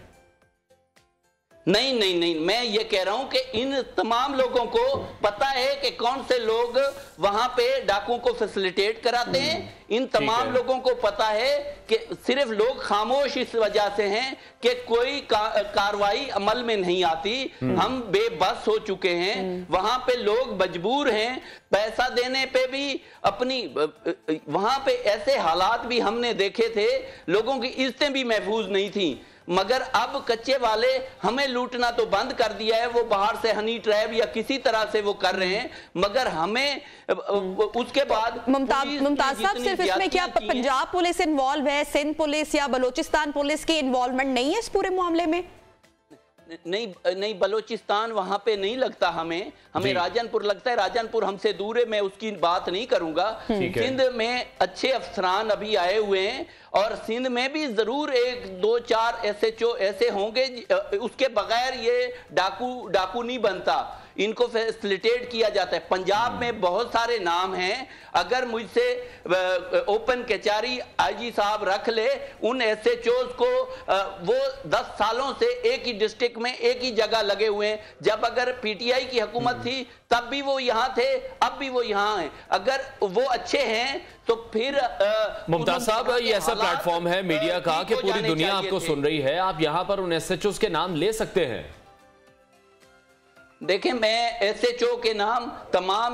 नहीं, मैं ये कह रहा हूं कि इन तमाम लोगों को पता है कि कौन से लोग वहां पे डाकुओं को फैसिलिटेट कराते हैं। इन तमाम लोगों को पता है कि सिर्फ लोग खामोश इस वजह से हैं कि कोई कार्रवाई अमल में नहीं आती। हम बेबस हो चुके हैं, वहां पे लोग मजबूर हैं पैसा देने पे भी। अपनी वहां पे ऐसे हालात भी हमने देखे थे, लोगों की इज्जतें भी महफूज नहीं थी। मगर अब कच्चे वाले हमें लूटना तो बंद कर दिया है, वो बाहर से हनी ट्रैप या किसी तरह से वो कर रहे हैं, मगर हमें उसके बाद मुमताज साहब, सिर्फ इसमें क्या पंजाब पुलिस इन्वॉल्व है, सिंध पुलिस या बलोचिस्तान पुलिस की इन्वॉल्वमेंट नहीं है इस पूरे मामले में? नहीं, बलोचिस्तान वहां पे नहीं लगता, हमें राजनपुर लगता है। राजनपुर हमसे दूर है, मैं उसकी बात नहीं करूंगा। सिंध में अच्छे अफसरान अभी आए हुए हैं और सिंध में भी जरूर 1, 2, 4 SHO ऐसे होंगे, उसके बगैर ये डाकू नहीं बनता, इनको फैसिलिटेट किया जाता है। पंजाब में बहुत सारे नाम हैं, अगर मुझसे ओपन कचहरी IG साहब रख ले, उन SHOs को वो 10 सालों से एक ही डिस्ट्रिक्ट में एक ही जगह लगे हुए हैं। जब अगर PTI की हुकूमत थी तब भी वो यहाँ थे, अब भी वो यहाँ हैं। अगर वो अच्छे हैं तो फिर मुमताज साहब, ये ऐसा प्लेटफॉर्म है मीडिया का कि पूरी दुनिया आपको सुन रही है, आप यहाँ पर उन SHOs के नाम ले सकते हैं। देखें, मैं SHO के नाम तमाम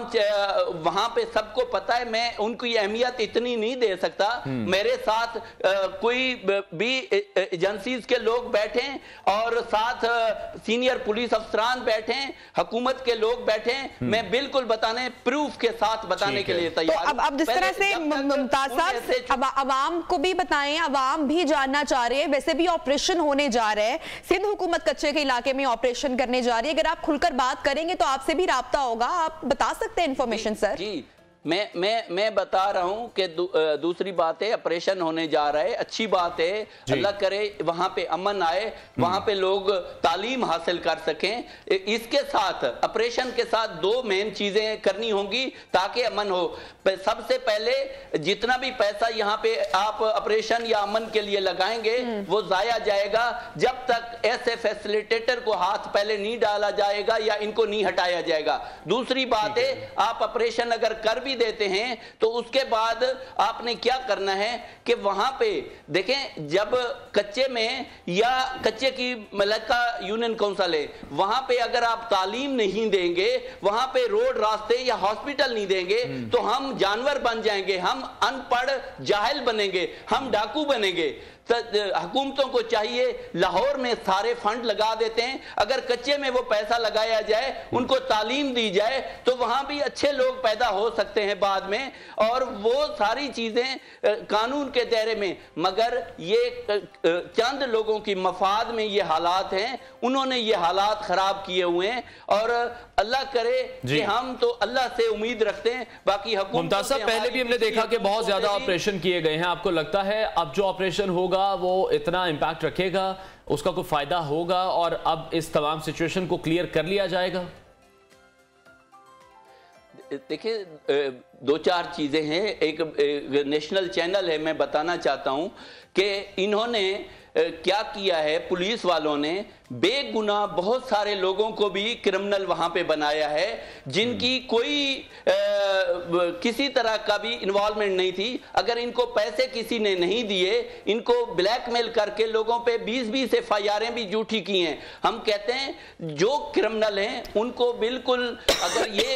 वहां पे सबको पता है, मैं उनकी अहमियत इतनी नहीं दे सकता। मेरे साथ कोई भी एजेंसीज के लोग बैठे और साथ सीनियर पुलिस अफसरान बैठे, हुकूमत के लोग बैठे, मैं बिल्कुल बताने प्रूफ के साथ बताने के लिए तैयार। तो अब जिस तरह से मुमताज साहब, अब अवाम को भी बताएं, अवाम भी जानना चाह रहे हैं। वैसे भी ऑपरेशन होने जा रहे हैं, सिंध हुकूमत कच्चे के इलाके में ऑपरेशन करने जा रही है। अगर आप खुलकर बात करेंगे तो आपसे भी राब्ता होगा, आप बता सकते हैं इंफॉर्मेशन सर। जी, मैं बता रहा हूं कि दूसरी बात है, ऑपरेशन होने जा रहा है, अच्छी बात है, अल्लाह करे वहां पे अमन आए, वहां पे लोग तालीम हासिल कर सकें। इसके साथ ऑपरेशन के साथ 2 मेन चीजें करनी होंगी ताकि अमन हो। सबसे पहले जितना भी पैसा यहाँ पे आप ऑपरेशन या अमन के लिए लगाएंगे वो जाया जाएगा जब तक ऐसे फैसिलिटेटर को हाथ पहले नहीं डाला जाएगा या इनको नहीं हटाया जाएगा। दूसरी बात है, आप ऑपरेशन अगर कर भी देते हैं तो उसके बाद आपने क्या करना है कि वहां पे देखें, जब कच्चे में या कच्चे की मलका यूनियन काउंसिल है, वहां पे अगर आप तालीम नहीं देंगे, वहां पे रोड रास्ते या हॉस्पिटल नहीं देंगे तो हम जानवर बन जाएंगे, हम अनपढ़ जाहिल बनेंगे, हम डाकू बनेंगे। हुकूमतों को चाहिए लाहौर में सारे फंड लगा देते हैं, अगर कच्चे में वो पैसा लगाया जाए, उनको तालीम दी जाए तो वहां भी अच्छे लोग पैदा हो सकते हैं बाद में, और वो सारी चीजें कानून के दायरे में। मगर ये चंद लोगों की मफाद में ये हालात हैं, उन्होंने ये हालात खराब किए हुए हैं और अल्लाह करे कि हम तो अल्लाह से उम्मीद रखते हैं। बाकी मुमताज साहब, पहले भी हमने देखा कि बहुत ज्यादा ऑपरेशन किए गए हैं, आपको लगता है अब जो ऑपरेशन होगा वो इतना इंपैक्ट रखेगा, उसका कोई फायदा होगा और अब इस तमाम सिचुएशन को क्लियर कर लिया जाएगा? देखिए, दो चार चीजें हैं। एक नेशनल चैनल है, मैं बताना चाहता हूं कि इन्होंने क्या किया है, पुलिस वालों ने बेगुनाह बहुत सारे लोगों को भी क्रिमिनल वहां पे बनाया है, जिनकी कोई किसी तरह का भी इन्वॉल्वमेंट नहीं थी। अगर इनको पैसे किसी ने नहीं दिए, इनको ब्लैकमेल करके लोगों पे 20-20 एफआईआरें भी झूठी की हैं। हम कहते हैं जो क्रिमिनल हैं उनको बिल्कुल, अगर ये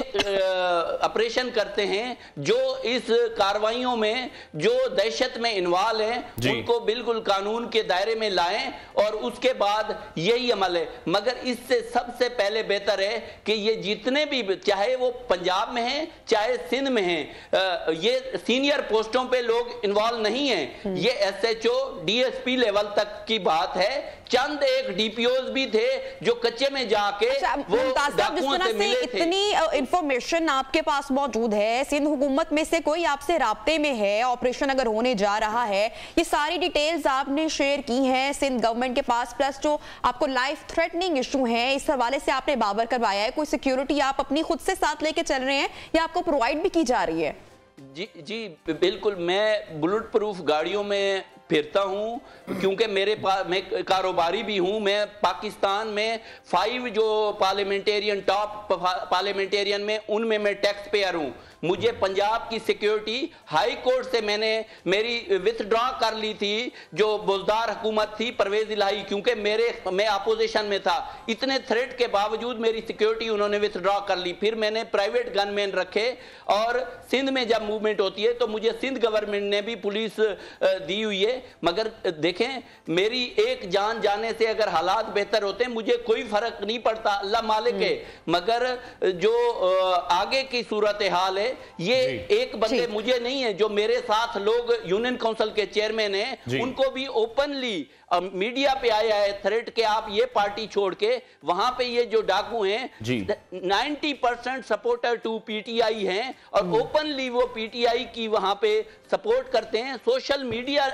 ऑपरेशन करते हैं, जो इस कार्रवाइयों में जो दहशत में इन्वॉल्व हैं, उनको बिल्कुल कानून के दायरे में लाएं और उसके बाद यही अमल है। मगर इससे सबसे पहले बेहतर है कि ये जितने भी, चाहे वो पंजाब में हैं चाहे सिंध में हैं, ये सीनियर पोस्टों पे लोग इन्वॉल्व नहीं हैं। ये एसएचओ डीएसपी लेवल तक की बात है। चंद एक डीपीओज भी थे जो कच्चे में जाके वो डाकुओं से मिले थे। इतनी इंफॉर्मेशन आपके पास मौजूद है, सिंध हुकूमत में से कोई आपसे राब्ते में है, ऑपरेशन अगर होने जा रहा है, ये सारी डिटेल्स आपने शेयर की हैं सिंध गवर्नमेंट के पास, प्लस जो आपको लाइफ थ्रेटनिंग इशू है, इस हवाले से आपने बाबर करवाया है, कोई सिक्योरिटी आप अपनी खुद से साथ लेके चल रहे हैं या आपको प्रोवाइड भी की जा रही है? जी बिल्कुल, मैं बुलेट प्रूफ गाड़ियों में फिरता हूं क्योंकि मेरे पास, मैं कारोबारी भी हूं। मैं पाकिस्तान में 5 जो पार्लियामेंटेरियन, टॉप पार्लियामेंटेरियन में, उनमें मैं टैक्स पेयर हूं। मुझे पंजाब की सिक्योरिटी हाई कोर्ट से मैंने मेरी विथड्रॉ कर ली थी, जो बुजदार हुकूमत थी परवेज इलाही, क्योंकि मैं अपोजिशन में था। इतने थ्रेट के बावजूद मेरी सिक्योरिटी उन्होंने विथड्रॉ कर ली। फिर मैंने प्राइवेट गनमैन रखे और सिंध में जब मूवमेंट होती है तो मुझे सिंध गवर्नमेंट ने भी पुलिस दी हुई है। मगर देखें, मेरी एक जान जाने से अगर हालात बेहतर होते हैं मुझे कोई फर्क नहीं पड़ता, अल्लाह मालिक है। मगर जो आगे की सूरत हाल है, ये एक बंदे मुझे नहीं है, जो मेरे साथ लोग यूनियन काउंसिल के चेयरमैन हैं, उनको भी ओपनली मीडिया पे आया है थ्रेट के आप ये पार्टी छोड़ के, वहां पे ये जो डाकू हैं 90% सपोर्टर टू पीटीआई हैं और ओपनली वो पीटीआई की वहां पे सपोर्ट करते हैं। सोशल मीडिया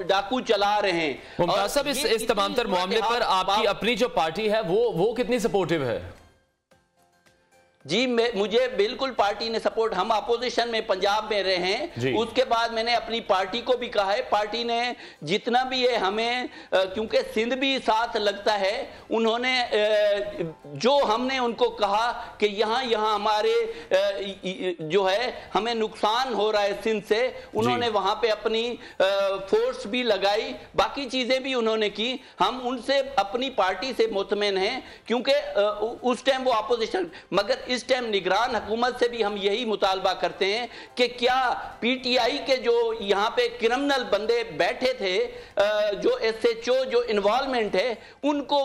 डाकू चला रहे हैं। मुमताज साहब, इस तमाम मामले पर आपकी अपनी जो पार्टी है वो कितनी सपोर्टिव है? जी, मुझे बिल्कुल पार्टी ने सपोर्ट, हम अपोजिशन में पंजाब में रहे हैं, उसके बाद मैंने अपनी पार्टी को भी कहा है, पार्टी ने जितना भी है हमें, क्योंकि सिंध भी साथ लगता है, उन्होंने जो हमने उनको कहा कि यहाँ हमारे जो है हमें नुकसान हो रहा है सिंध से, उन्होंने वहां पे अपनी फोर्स भी लगाई, बाकी चीजें भी उन्होंने की। हम उनसे अपनी पार्टी से मुतमईन हैं क्योंकि उस टाइम वो अपोजिशन, मगर इस टाइम निगरान हुकूमत से भी हम यही मुतालबा करते हैं कि क्या पीटीआई के जो यहाँ पे क्रिमिनल बंदे बैठे थे, जो एसएचओ जो इन्वॉल्वमेंट है, उनको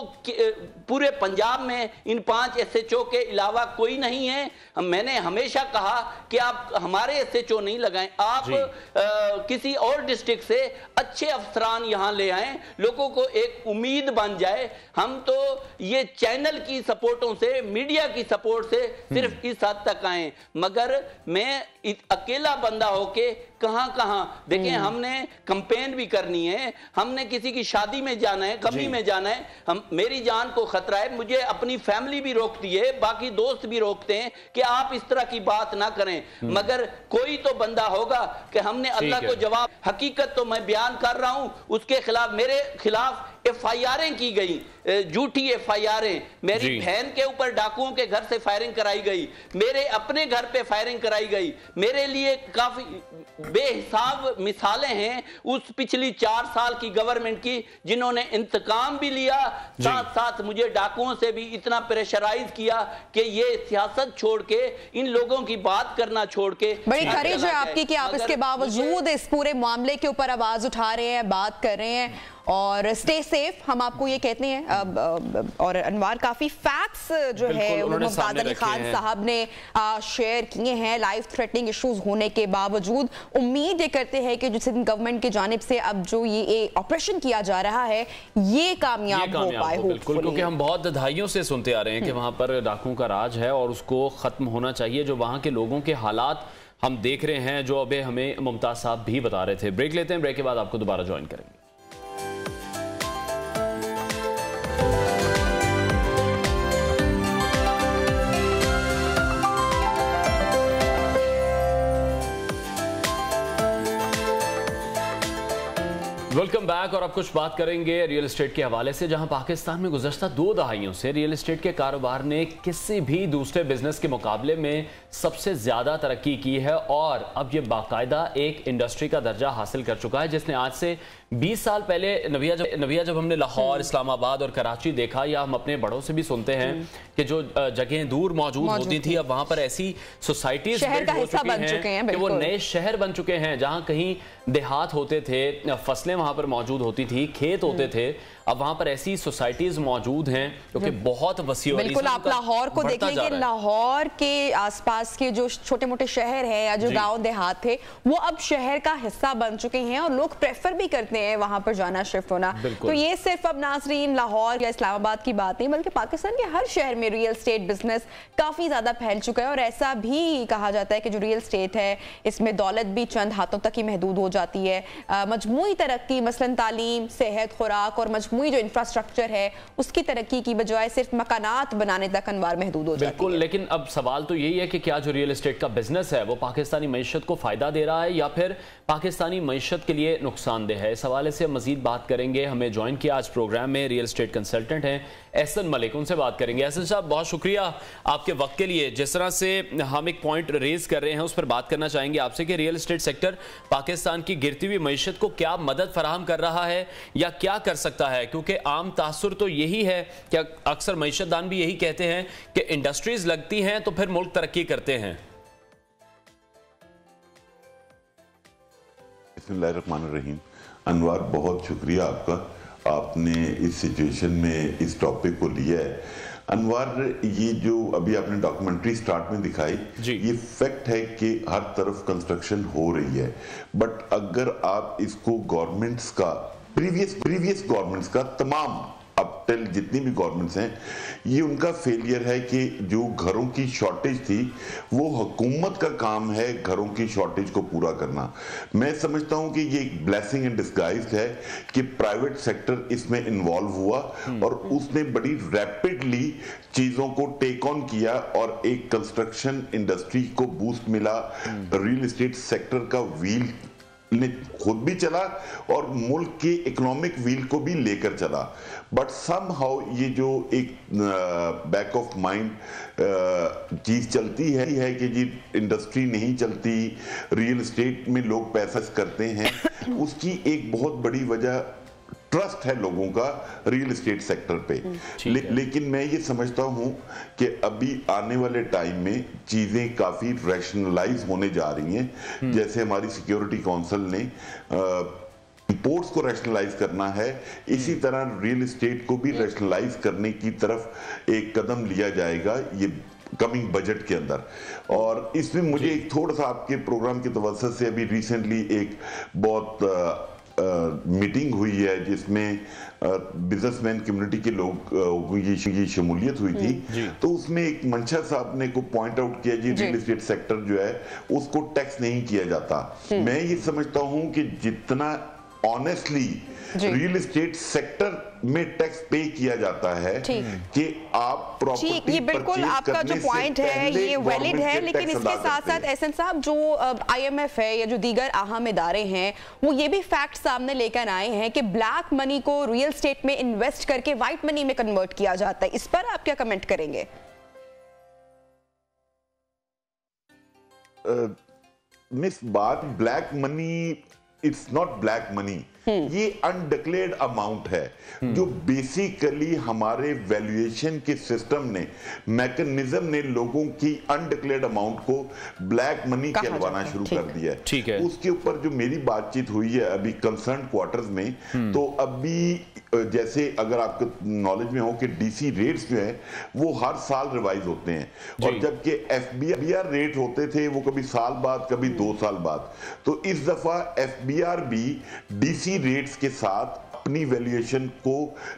पूरे पंजाब में इन 5 एसएचओ के अलावा कोई नहीं है। मैंने हमेशा कहा कि आप हमारे एसएचओ नहीं लगाएं, आप किसी और डिस्ट्रिक्ट से अच्छे अफसरान यहाँ ले आएं, लोगों को एक उम्मीद बन जाए। हम तो ये चैनल की सपोर्टों से, मीडिया की सपोर्ट से सिर्फ इस हद तक आए, मगर मैं अकेला बंदा होके कहां देखें, हमने कैंपेन भी करनी है, हमने किसी की शादी में जाना है, कमी में जाना है, मेरी जान को खतरा है, मुझे अपनी फैमिली भी रोकती है, बाकी दोस्त भी रोकते हैं कि आप इस तरह की बात ना करें। मगर कोई तो बंदा होगा कि हमने अल्लाह को जवाब, हकीकत तो मैं बयान कर रहा हूं, उसके खिलाफ, मेरे खिलाफ एफआईआरें की गई, झूठी एफआईआरें, मेरी बहन के ऊपर डाकुओं के घर से फायरिंग कराई गई, मेरे अपने घर पे फायरिंग कराई गई। मेरे लिए काफी बेहिसाब मिसालें हैं उस पिछली 4 साल की गवर्नमेंट की, जिन्होंने इंतकाम भी लिया, साथ साथ मुझे डाकुओं से भी इतना प्रेशराइज किया कि ये सियासत छोड़ के, इन लोगों की बात करना छोड़ के। बड़ी करेज है आपकी कि आप इसके बावजूद इस पूरे मामले के ऊपर आवाज उठा रहे हैं, बात कर रहे हैं, और स्टे सेफ हम आपको ये कहते हैं। और अनवार, काफी फैक्ट्स जो है मुमताज अली खान साहब ने शेयर किए हैं लाइफ थ्रेटनिंग इश्यूज होने के बावजूद। उम्मीद ये करते हैं कि जिस गवर्नमेंट की जानिब से अब जो ये ऑपरेशन किया जा रहा है ये कामयाब हो पाए। बिल्कुल, क्योंकि हम बहुत दहाइयों से सुनते आ रहे हैं कि वहां पर डाकुओं का राज है और उसको खत्म होना चाहिए। जो वहां के लोगों के हालात हम देख रहे हैं, जो अभी हमें मुमताज साहब भी बता रहे थे। ब्रेक लेते हैं, ब्रेक के बाद आपको दोबारा ज्वाइन करेंगे। बैक और अब कुछ बात करेंगे रियल एस्टेट के हवाले से, जहां पाकिस्तान में गुज़श्ता 2 दहाइयों से रियल एस्टेट के कारोबार ने किसी भी दूसरे बिजनेस के मुकाबले में सबसे ज्यादा तरक्की की है और अब ये बाकायदा एक इंडस्ट्री का दर्जा हासिल कर चुका है, जिसने आज से 20 साल पहले नविया जब हमने लाहौर, इस्लामाबाद और कराची देखा, या हम अपने बड़ों से भी सुनते हैं कि जो जगहें दूर मौजूद होती थी, अब वहां पर ऐसी सोसाइटीज हो चुकी हैं कि वो नए शहर बन चुके हैं। जहां कहीं देहात होते थे, फसलें वहां पर मौजूद होती थी, खेत होते थे, अब वहां पर ऐसी सोसाइटीज मौजूद हैं जो कि बहुत वसी। बिल्कुल, आप लाहौर को देख लीजिए, लाहौर के आसपास के जो छोटे मोटे शहर हैं या जो गांव देहात थे, वो अब शहर का हिस्सा बन चुके हैं और लोग प्रेफर भी करते हैं वहां पर जाना, शिफ्ट होना। तो ये सिर्फ अब नाज़रीन लाहौर या इस्लामाबाद की बात नहीं, बल्कि पाकिस्तान के हर शहर में रियल एस्टेट बिजनेस काफी ज्यादा फैल चुका है। और ऐसा भी कहा जाता है कि जो रियल एस्टेट है इसमें दौलत भी चंद हाथों तक ही महदूद हो जाती है। मजमूई तरक्की, मसलन तालीम, सेहत, खुराक और मजमूई जो इंफ्रास्ट्रक्चर है उसकी तरक्की की बजाय सिर्फ मकानात बनाने तक अनवार महदूद हो जाती है। बिल्कुल, लेकिन अब सवाल तो यही है कि क्या जो रियल एस्टेट का बिजनेस है वो पाकिस्तानी मईशत को फायदा दे रहा है या फिर पाकिस्तानी मईशत के लिए नुकसानदेह है। इस हवाले से मजीद बात करेंगे। हमें ज्वाइन किया आज प्रोग्राम में रियल एस्टेट कंसल्टेंट हैं एहसन मलिक, उनसे बात करेंगे। एहसन साहब, बहुत शुक्रिया आपके वक्त के लिए। जिस तरह से हम एक पॉइंट रेज कर रहे हैं उस पर बात करना चाहेंगे आपसे कि रियल एस्टेट सेक्टर पाकिस्तान की गिरती हुई मईशत को क्या मदद फराहम कर रहा है या क्या कर सकता है, क्योंकि आम तासुर तो यही है कि अक्सर मईशतदान भी यही कहते हैं कि इंडस्ट्रीज लगती हैं तो फिर मुल्क तरक्की करते हैं। बिस्मिल्लाहिर्रहमानिर्रहीम। अनवार, बहुत शुक्रिया आपका, आपने इस सिचुएशन में इस टॉपिक को लिया है। अनवार, ये जो अभी आपने डॉक्यूमेंट्री स्टार्ट में दिखाई, ये फैक्ट है कि हर तरफ कंस्ट्रक्शन हो रही है, बट अगर आप इसको गवर्नमेंट्स का प्रीवियस गवर्नमेंट्स का तमाम अब टिल जितनी भी गवर्नमेंट्स हैं, ये उनका फेलियर है कि जो घरों की शॉर्टेज थी वो हुकूमत का काम है घरों की शॉर्टेज को पूरा करना। मैं समझता हूं कि ये एक ब्लेसिंग इन डिस्गाइज है कि प्राइवेट सेक्टर इसमें इन्वॉल्व हुआ और उसने बड़ी रैपिडली चीजों को टेक ऑन किया और एक कंस्ट्रक्शन इंडस्ट्री को बूस्ट मिला। रियल एस्टेट सेक्टर का व्हील ने खुद भी चला और मुल्क के इकोनॉमिक व्हील को भी लेकर चला, बट समहाउ ये जो एक बैक ऑफ माइंड चीज चलती है कि जी इंडस्ट्री नहीं चलती, रियल एस्टेट में लोग पैसा करते हैं, उसकी एक बहुत बड़ी वजह ट्रस्ट है लोगों का रियल एस्टेट सेक्टर पे। लेकिन मैं ये समझता हूं कि अभी आने वाले टाइम में चीजें काफी रैशनलाइज होने जा रही हैं। जैसे हमारी सिक्योरिटी काउंसिल ने इंपोर्ट्स को रैशनलाइज करना है, इसी तरह रियल एस्टेट को भी रैशनलाइज करने की तरफ एक कदम लिया जाएगा ये कमिंग बजट के अंदर। और इसमें मुझे एक थोड़ा सा आपके प्रोग्राम की तवज्जो से अभी रिसेंटली एक बहुत मीटिंग हुई है जिसमें बिजनेसमैन कम्युनिटी के लोग ये शमूलियत हुई थी, तो उसमें एक मंशा साहब ने को पॉइंट आउट किया जी रियल एस्टेट सेक्टर जो है उसको टैक्स नहीं किया जाता। मैं ये समझता हूं कि जितना ऑनेस्टली रियल एस्टेट सेक्टर में टैक्स पे किया जाता है कि आप प्रॉपर्टी, ये बिल्कुल आपका जो पॉइंट है ये वैलिड है, लेकिन इसके साथ साथ एहसन साहब जो IMF है या जो दीगर अहम इदारे हैं वो ये भी फैक्ट सामने लेकर आए हैं कि ब्लैक मनी को रियल एस्टेट में इन्वेस्ट करके व्हाइट मनी में कन्वर्ट किया जाता है। इस पर आप क्या कमेंट करेंगे? मिस बात black money, it's not black money, ये अनडिक्लेयर्ड अमाउंट है जो बेसिकली हमारे वैल्यूएशन के सिस्टम ने, मैकेनिज्म ने लोगों की अनडिक्लेयर्ड अमाउंट को ब्लैक मनी कहलवाना शुरू कर दिया है। ठीक है, उसके ऊपर जो मेरी बातचीत हुई है अभी कंसर्न क्वार्टर्स में, तो अभी जैसे अगर आपको नॉलेज में हो कि DC रेट्स जो है वो हर साल रिवाइज होते हैं, और जबकि FBR रेट होते थे वो कभी साल बाद कभी 2 साल बाद, तो इस दफा FBR भी DC रेट्स के साथ अपनी वैल्यूएशन को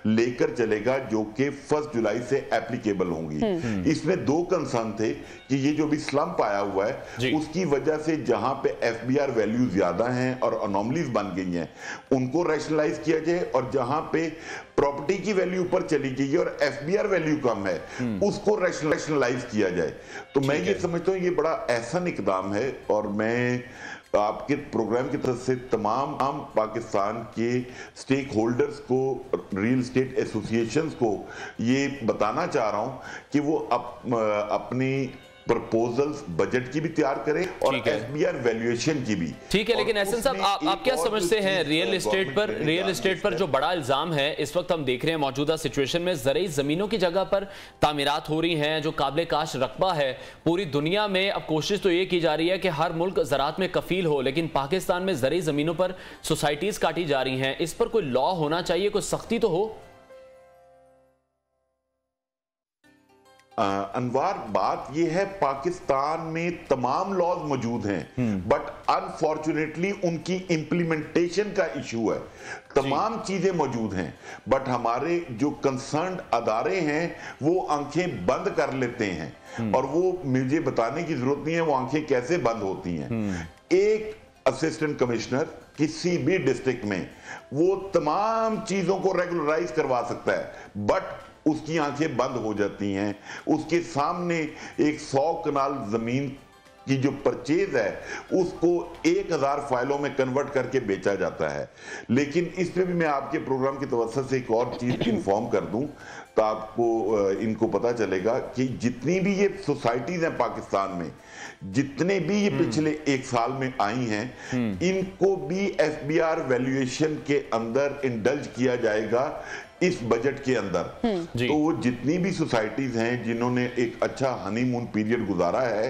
लेकर चलेगा जो कि 1 जुलाई से एप्लीकेबल होंगी। इसमें 2 कंसर्न थे कि ये जो भी स्लम्प आया हुआ है उसकी वजह से जहां पे FBR वैल्यू ज्यादा हैं और अनोमलीज बन गई हैं उनको रैशनलाइज किया जाए, और जहां पे प्रॉपर्टी की वैल्यू ऊपर चली गई है और FBR वैल्यू कम है उसको रैशनलाइज किया जाए। तो मैं ये समझता हूँ ये बड़ा एहसन इकदाम है, और मैं आपके प्रोग्राम की तरफ से तमाम पाकिस्तान के स्टेक होल्डर्स को, रियल एस्टेट एसोसिएशंस को ये बताना चाह रहा हूं कि वो अपनी प्रपोजल्स बजट की भी तैयार करें और एफबीआर वैल्यूएशन की भी। ठीक है, लेकिन एहसन साहब आप क्या समझते हैं रियल एस्टेट पर जो बड़ा इल्जाम है इस वक्त हम देख रहे हैं मौजूदा सिचुएशन में ज़रई ज़मीनों की जगह पर तामीरात हो रही हैं, जो काबिल काश रकबा है पूरी दुनिया में। अब कोशिश तो ये की जा रही है कि हर मुल्क ज़राअत में कफील हो, लेकिन पाकिस्तान में ज़रई ज़मीनों पर सोसाइटीज काटी जा रही हैं। इस पर कोई लॉ होना चाहिए, कोई सख्ती तो हो। अनवार, बात यह है पाकिस्तान में तमाम लॉज मौजूद हैं, बट अनफॉर्चुनेटली उनकी इंप्लीमेंटेशन का इशू है। तमाम चीजें मौजूद हैं, बट हमारे जो कंसर्न्ड अदारे हैं वो आंखें बंद कर लेते हैं, और वो मुझे बताने की जरूरत नहीं है वो आंखें कैसे बंद होती हैं। एक असिस्टेंट कमिश्नर किसी भी डिस्ट्रिक्ट में वो तमाम चीजों को रेगुलराइज करवा सकता है, बट उसकी आंखें बंद हो जाती हैं। उसके सामने एक 100 कनाल जमीन की जो परचेज है उसको 1000 फाइलों में कन्वर्ट करके बेचा जाता है। लेकिन इस पे भी मैं आपके प्रोग्राम की तवज्जो से एक और चीज इन्फॉर्म कर दूं तो आपको इनको पता चलेगा कि जितनी भी ये सोसाइटीज हैं पाकिस्तान में, जितने भी ये पिछले 1 साल में आई हैं, इनको भी एफबीआर वैल्यूएशन के अंदर इंडल्ज किया जाएगा इस बजट के अंदर। तो वो जितनी भी सोसाइटीज हैं जिन्होंने एक अच्छा हनीमून पीरियड गुजारा है,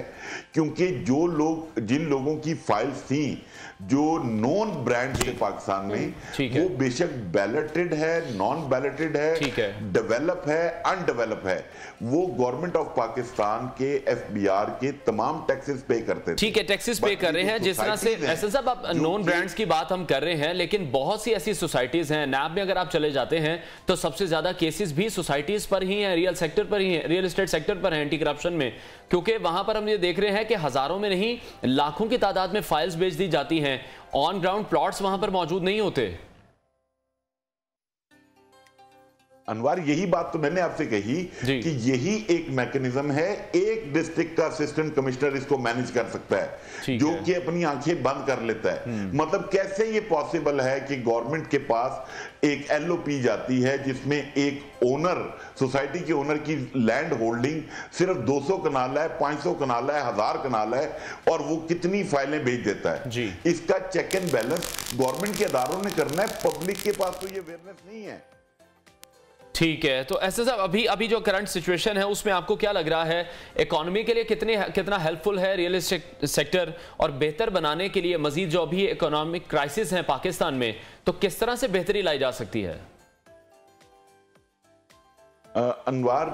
क्योंकि जिन लोगों की फाइल्स थी जो नॉन ब्रांड थे पाकिस्तान में, वो बेशक बैलेटेड है, नॉन बैलेटेड है, डेवलप है, अनडेवलप है, वो गवर्नमेंट ऑफ पाकिस्तान के एफबीआर के तमाम टैक्सेस पे करते थे। ठीक है, टैक्सेस पे कर रहे हैं। जिस तरह से ऐसा सब आप नॉन ब्रांड्स की बात हम कर रहे हैं, लेकिन बहुत सी ऐसी सोसाइटीज हैं, नैब में अगर आप चले जाते हैं तो सबसे ज्यादा केसेस भी सोसाइटीज पर ही हैं, रियल सेक्टर पर ही हैं, रियल एस्टेट सेक्टर पर है, एंटी करप्शन में। क्योंकि वहां पर हम ये देख रहे हैं कि हजारों में नहीं लाखों की तादाद में फाइल्स बेच दी जाती हैं, ऑन ग्राउंड प्लॉट्स वहां पर मौजूद नहीं होते। अनवार, यही बात तो मैंने आपसे कही कि यही एक मैकेनिज्म है, एक डिस्ट्रिक्ट का असिस्टेंट कमिश्नर इसको मैनेज कर सकता है, जो कि अपनी आंखें बंद कर लेता है। मतलब कैसे ये पॉसिबल है कि गवर्नमेंट के पास एक एलओपी जाती है जिसमें एक ओनर, सोसाइटी के ओनर की लैंड होल्डिंग सिर्फ 200 कनाल है, 500 कनाल है, 1000 कनाल है, और वो कितनी फाइलें भेज देता है। इसका चेक एंड बैलेंस गवर्नमेंट के अदारों ने करना है, पब्लिक के पास तो ये अवेयरनेस नहीं है। ठीक है, तो ऐसे साहब अभी जो करंट सिचुएशन है उसमें आपको क्या लग रहा है, इकोनॉमी के लिए कितना हेल्पफुल है रियल एस्टेट सेक्टर, और बेहतर बनाने के लिए मजीद जो अभी इकोनॉमिक क्राइसिस है पाकिस्तान में, तो किस तरह से बेहतरी लाई जा सकती है? अनवार,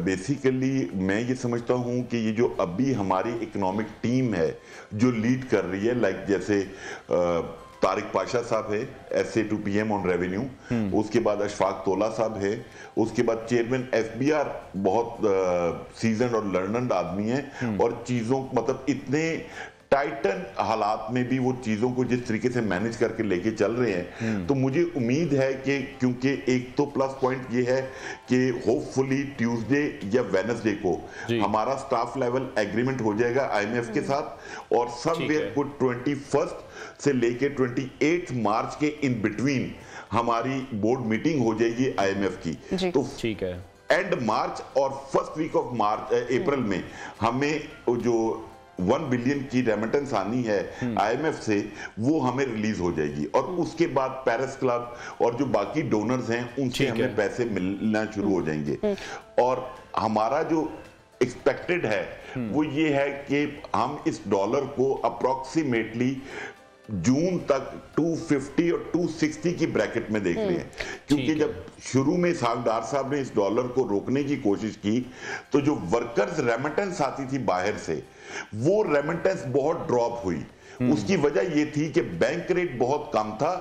बेसिकली मैं ये समझता हूं कि ये जो अभी हमारी इकोनॉमिक टीम है जो लीड कर रही है, लाइक जैसे तारिक पाशा साहब है, SA to PM on revenue, उसके बाद अशफाक तोला साहब है, उसके बाद चेयरमैन एफबीआर बहुत सीजन और लर्नड आदमी है, और चीजों मतलब इतने टाइटन हालात में भी वो चीजों को जिस तरीके से मैनेज करके लेके चल रहे हैं, तो मुझे उम्मीद है कि क्योंकि एक तो प्लस पॉइंट ये है कि होपफुली ट्यूसडे या वेडनेसडे को हमारा स्टाफ लेवल एग्रीमेंट हो जाएगा IMF के साथ, और समवेयर को 21 से लेके 28 मार्च के इन बिटवीन हमारी बोर्ड मीटिंग हो जाएगी IMF की। तो ठीक है, एंड मार्च और फर्स्ट वीक ऑफ मार्च अप्रैल में हमें जो 1 बिलियन की रेमिटेंस आनी है IMF से, वो हमें रिलीज हो जाएगी, और उसके बाद पेरिस क्लब और जो बाकी डोनर्स हैं उनसे हमें पैसे मिलना शुरू हो जाएंगे। और हमारा जो एक्सपेक्टेड है वो ये है कि हम इस डॉलर को अप्रोक्सीमेटली जून तक 250 और 260 की ब्रैकेट में देख रहे हैं, क्योंकि जब शुरू में सागदार साहब ने इस डॉलर को रोकने की कोशिश की तो जो वर्कर्स रेमिटेंस आती थी बाहर से, वो रेमिटेंस बहुत ड्रॉप हुई। उसकी वजह ये थी कि बैंक रेट बहुत कम था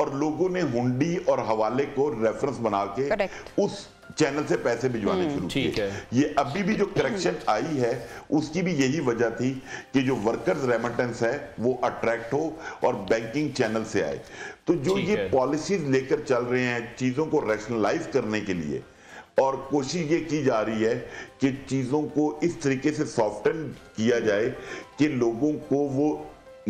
और लोगों ने हुंडी और हवाले को रेफरेंस बना के उस चैनल से पैसे भिजवाने शुरू किए। ये अभी भी जो करेक्शन आई है उसकी भी यही वजह थी कि जो वर्कर्स रेमिटेंस है वो अट्रैक्ट हो और बैंकिंग चैनल से आए। तो जो ये पॉलिसीज लेकर चल रहे हैं चीजों को रैशनलाइज करने के लिए, और कोशिश ये की जा रही है कि चीजों को इस तरीके से सॉफ्टन किया जाए कि लोगों को वो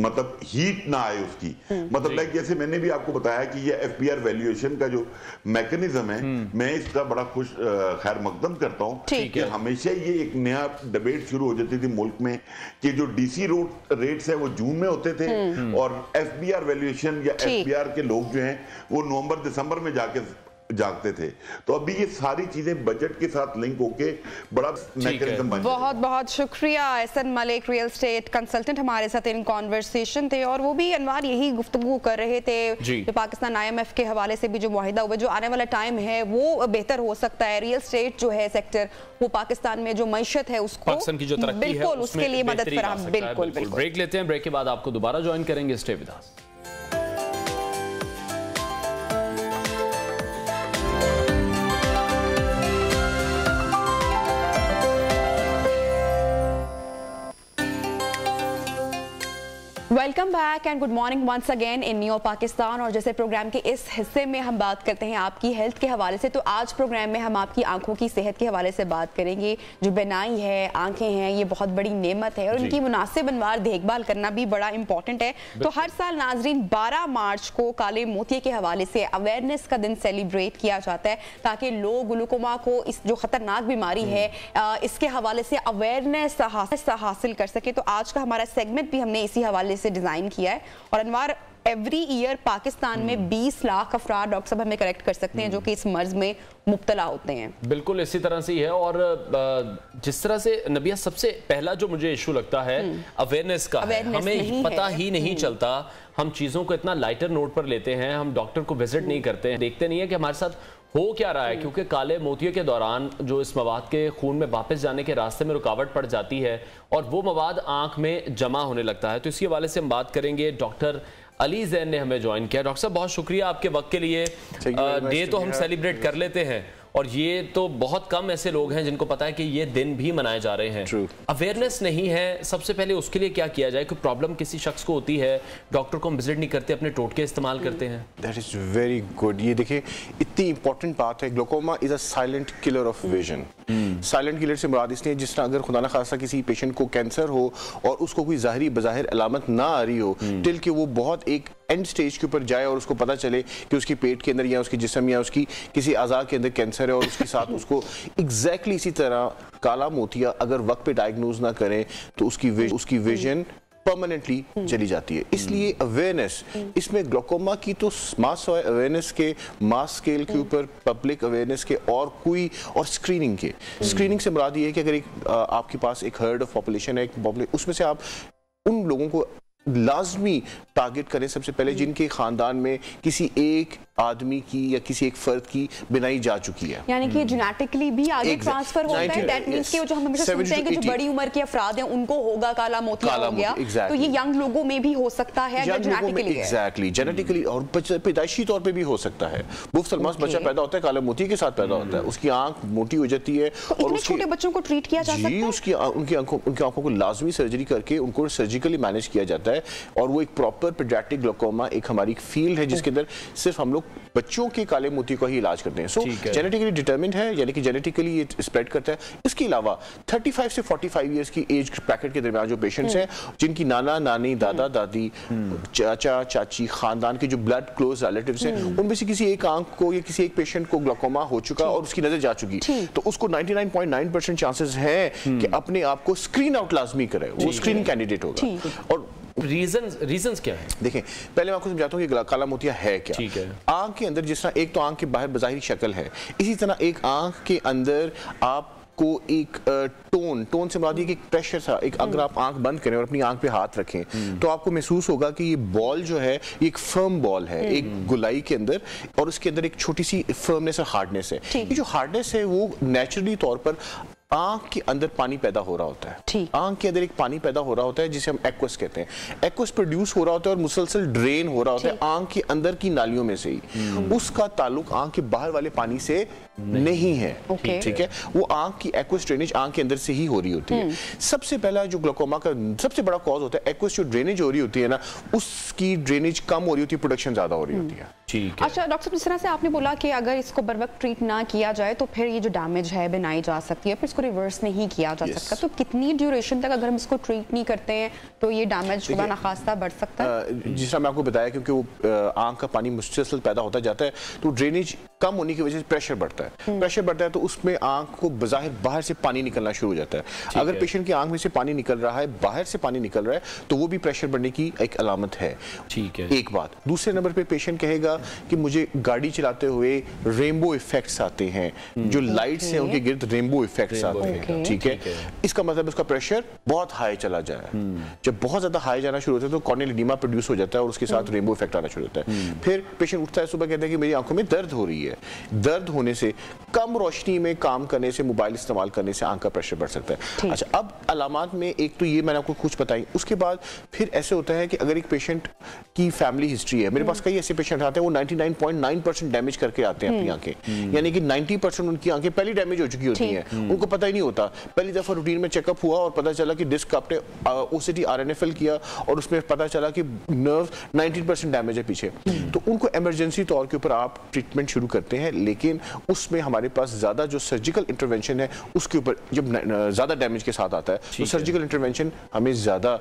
मतलब हीट ना आए उसकी, मतलब लाइक जैसे मैंने भी आपको बताया कि ये FBR वैल्यूएशन का जो मैकेनिज्म है, मैं इसका बड़ा खुश खैर मकदम करता हूँ कि हमेशा ये एक नया डिबेट शुरू हो जाती थी मुल्क में कि जो DC रेट्स है वो जून में होते थे और FBR वैल्यूएशन या FBR के लोग जो हैं वो नवंबर दिसंबर में जागते थे। तो अभी ये सारी चीजें बजट के साथ लिंक होके बड़ा मैकेनिज्म बन जाएगा। बहुत बहुत शुक्रिया Ehsan Malik, real estate consultant हमारे साथ इन कॉन्वर्सेशन थे और वो भी अनवार यही गुफ्तगू कर रहे थे कि पाकिस्तान IMF के हवाले से भी जो मुआहिदा हुआ, जो आने वाला टाइम है वो बेहतर हो सकता है। रियल एस्टेट जो है सेक्टर वो पाकिस्तान में जो मईशत है उसको, पाकिस्तान की जो तरक्की है बिल्कुल उसके लिए मदद फराहम। बिल्कुल। ब्रेक लेते हैं, ब्रेक के बाद आपको दोबारा ज्वाइन करेंगे। Stay with us. Welcome back and good morning once again in new Pakistan. और जैसे प्रोग्राम के इस हिस्से में हम बात करते हैं आपकी हेल्थ के हवाले से, तो आज प्रोग्राम में हम आपकी आंखों की सेहत के हवाले से बात करेंगे। जो बिनाई है, आंखें हैं, ये बहुत बड़ी नेमत है और इनकी मुनासिब अनवार देखभाल करना भी बड़ा इंपॉर्टेंट है। तो हर साल नाजरीन 12 मार्च को काले मोतिये के हवाले से अवेयरनेस का दिन सेलिब्रेट किया जाता है ताकि लोग ग्लूकोमा को, इस जो खतरनाक बीमारी है, इसके हवाले से अवेयरनेस हासिल कर सके। तो आज का हमारा सेगमेंट भी हमने इसी हवाले से डिजाइन किया है। और अनवार, एवरी ईयर पाकिस्तान में 20 लाख अफराद, डॉक्टर साहब हमें करेक्ट कर सकते हैं, जो कि इस मर्ज में मुब्तला होते हैं। बिल्कुल इसी तरह से ही है। और जिस तरह से नबिया, सबसे पहला जो मुझे इशू लगता है अवेयरनेस का है। हमें पता ही नहीं चलता, हम चीज़ों को इतना लाइटर नोट पर लेते हैं, हम डॉक्टर को विजिट नहीं करते हैं, देखते नहीं है कि हमारे साथ हो क्या रहा है। क्योंकि काले मोतियों के दौरान जो इस मवाद के खून में वापस जाने के रास्ते में रुकावट पड़ जाती है और वो मवाद आंख में जमा होने लगता है। तो इसी हवाले से हम बात करेंगे। डॉक्टर अली जैन ने हमें ज्वाइन किया। डॉक्टर साहब, बहुत शुक्रिया आपके वक्त के लिए। डे तो हम सेलिब्रेट कर लेते हैं और ये तो बहुत कम ऐसे लोग हैं जिनको पता है कि ये दिन भी मनाए जा रहे हैं। अवेयरनेस नहीं है, सबसे पहले उसके लिए क्या किया जाए? कोई प्रॉब्लम किसी शख्स को होती है, डॉक्टर को हम विजिट नहीं करते, अपने टोटके इस्तेमाल करते हैं। That is very good. ये देखिए, इतनी इंपॉर्टेंट बात है। Glaucoma is a silent killer of vision. Silent killer से मुराद इसलिए, जिस तरह अगर खुदा न खासा किसी पेशेंट को कैंसर हो और उसको कोई ज़ाहिरी बज़ाहिर अलामत ना आ रही हो टिल कि वो बहुत एक एंड स्टेज के ऊपर जाए और उसको पता चले कि उसकी पेट के अंदर या उसकी जिस्म या उसकी किसी अज़ा के अंदर कैंसर है और उसके साथ उसको एग्जैक्टली इसी तरह काला मोतिया अगर वक्त पे डायग्नोज ना करें तो उसकी विजन परमानेंटली चली जाती है। इसलिए अवेयरनेस, इसमें ग्लूकोमा की तो मास अवेयरनेस के, मास स्केल के ऊपर पब्लिक अवेयरनेस के और स्क्रीनिंग के। स्क्रीनिंग से मुराद ये है कि अगर एक आपके पास एक हर्ड ऑफ पॉपुलेशन है, उसमें से आप उन लोगों को लाजमी टारगेट करें सबसे पहले जिनके खानदान में किसी एक आदमी की या किसी एक फर्द की बिनाई जा चुकी है, यानी कि जेनेटिकली भी आगे ट्रांसफर होता है। दैट मींस कि जो हम हमेशा सुनते हैं कि जो बड़ी उम्र के अफराद हैं उनको होगा काला मोतिया हो गया, तो ये यंग लोगों में भी हो सकता है अगर जेनेटिकली है। एग्जैक्टली, जेनेटिकली और पैदाइशी तौर पे भी हो सकता है। मुफ्त सलमास बच्चा पैदा होता है काला मोतिया के साथ पैदा होता है, उसकी आंख मोटी हो जाती है और छोटे बच्चों को ट्रीट किया जा सकता है। उसकी उनकी आंखों को लाजमी सर्जरी करके उनको सर्जिकली मैनेज किया जाता है और वो एक प्रॉपर पीडियाट्रिक ग्लूकोमा एक हमारी फील्ड है जिसके अंदर सिर्फ हम लोग बच्चों के काले मोती को ही इलाज करते हैं। सो जेनेटिकली डिटरमिन्ड है, यानी कि जेनेटिकली ये स्प्रेड करता है। इसके अलावा 35 से 45 इयर्स की एज ब्रैकेट के दरमियान जो पेशेंट्स हैं जिनकी नाना नानी, दादा दादी, चाचा चाची, खानदान के जो ब्लड क्लोज रिलेटिव्स हैं, उनमें से किसी एक आंख को या किसी एक पेशेंट को ग्लूकोमा हो चुका और उसकी नजर जा चुकी, तो उसको 99.9% चांसेस हैं कि अपने आप को स्क्रीन आउट लाजमी करे, वो स्क्रीनिंग कैंडिडेट होगा। और रीजंस क्या है? देखें, पहले मैं आपको समझाता हूँ कि काला मोतिया है क्या। ठीक है। आंख के अंदर जिस तरह एक तो आंख के बाहर बज़ाहिरी शक्ल है, इसी तरह एक आंख के अंदर आप को एक टोन से मुराद एक प्रेशर सा, एक अगर आप आंख बंद करें और अपनी आंख पे हाथ रखें तो आपको महसूस होगा कि ये बॉल जो है ये एक फर्म बॉल है एक गुलाई के अंदर और उसके अंदर एक छोटी सी फर्मनेस और हार्डनेस है। ये जो हार्डनेस है वो नेचुरली तौर पर आंख के अंदर पानी पैदा हो रहा होता है। आंख के अंदर एक पानी पैदा हो रहा होता है जिसे हम एक्वस कहते हैं। एक्वस प्रोड्यूस हो रहा होता है और मुसलसल ड्रेन हो रहा होता है आंख के अंदर की नालियों में से ही। उसका ताल्लुक आंख के बाहर वाले पानी से नहीं है। ठीक है, वो आंख की एक्वस ड्रेनेज आंख के अंदर से ही हो रही होती है। सबसे पहला जो ग्लूकोमा का सबसे बड़ा कॉज होता है एक्वस जो ड्रेनेज हो रही होती है ना, उसकी ड्रेनेज कम हो रही होती है, प्रोडक्शन ज्यादा हो रही होती है। ठीक है। अच्छा डॉक्टर साहब, जिस तरह से आपने बोला कि अगर इसको बर वक्त ट्रीट ना किया जाए तो फिर ये जो डैमेज है बनाई जा सकती है, फिर इसको रिवर्स नहीं किया जा सकता, तो कितनी ड्यूरेशन तक अगर हम इसको ट्रीट नहीं करते हैं तो ये डैमेज खुदा ना खास्ता बढ़ सकता है? जिस तरह मैं आपको बताया, क्योंकि वो आंख का पानी मुसलसल पैदा होता जाता है तो ड्रेनेज कम होने की वजह से प्रेशर बढ़ता है। प्रेशर बढ़ता है तो उसमें आंख को बज़ाहिर बाहर से पानी निकलना शुरू हो जाता है। अगर पेशेंट की आंख में से पानी निकल रहा है, बाहर से पानी निकल रहा है, तो वो भी प्रेशर बढ़ने की एक अलामत है। ठीक है, एक बात। दूसरे नंबर पे पेशेंट कहेगा कि मुझे गाड़ी चलाते हुए रेनबो इफेक्ट्स आते हैं, जो लाइट्स हैं उनके गिर्द रेनबो इफेक्ट्स आते हैं। ठीक है, इसका मतलब उसका प्रेशर बहुत हाई चला जाए। जब बहुत ज्यादा हाई जाना शुरू होता है तो कॉर्नियल एडीमा प्रोड्यूस हो जाता है और उसके साथ रेनबो इफेक्ट आना शुरू होता है। फिर पेशेंट उठता है सुबह, कहता है कि मेरी आंखों में दर्द हो रही है। दर्द होने से, कम रोशनी में काम करने से, मोबाइल इस्तेमाल करने से आंख का प्रेशर बढ़ सकता है। अच्छा, अब अलामात में एक तो ये मैंने आपको कुछ बताई, उसके बाद फिर ऐसे होता है कि अगर एक पेशेंट की फैमिली हिस्ट्री है, मेरे पास कई ऐसे पेशेंट आते हैं वो 99.9% डैमेज करके आते हैं अपनी आंखें, यानी कि 90% उनकी आंखें पहले डैमेज हो चुकी होती हैं, उनको पता ही नहीं होता। पहली दफा रूटीन में चेकअप हुआ और पता चला कि डिस्क आपने ओसीटी आरएनएफएल किया और उसमें पता चला कि नर्व 19% डैमेज है पीछे, तो उनको इमरजेंसी तौर के ऊपर आप ट्रीटमेंट शुरू करते हैं। लेकिन उसमें हमारे पास ज्यादा जो सर्जिकल इंटरवेंशन है उसके ऊपर, जब ज्यादा डैमेज के साथ आता है तो सर्जिकल इंटरवेंशन हमें ज्यादा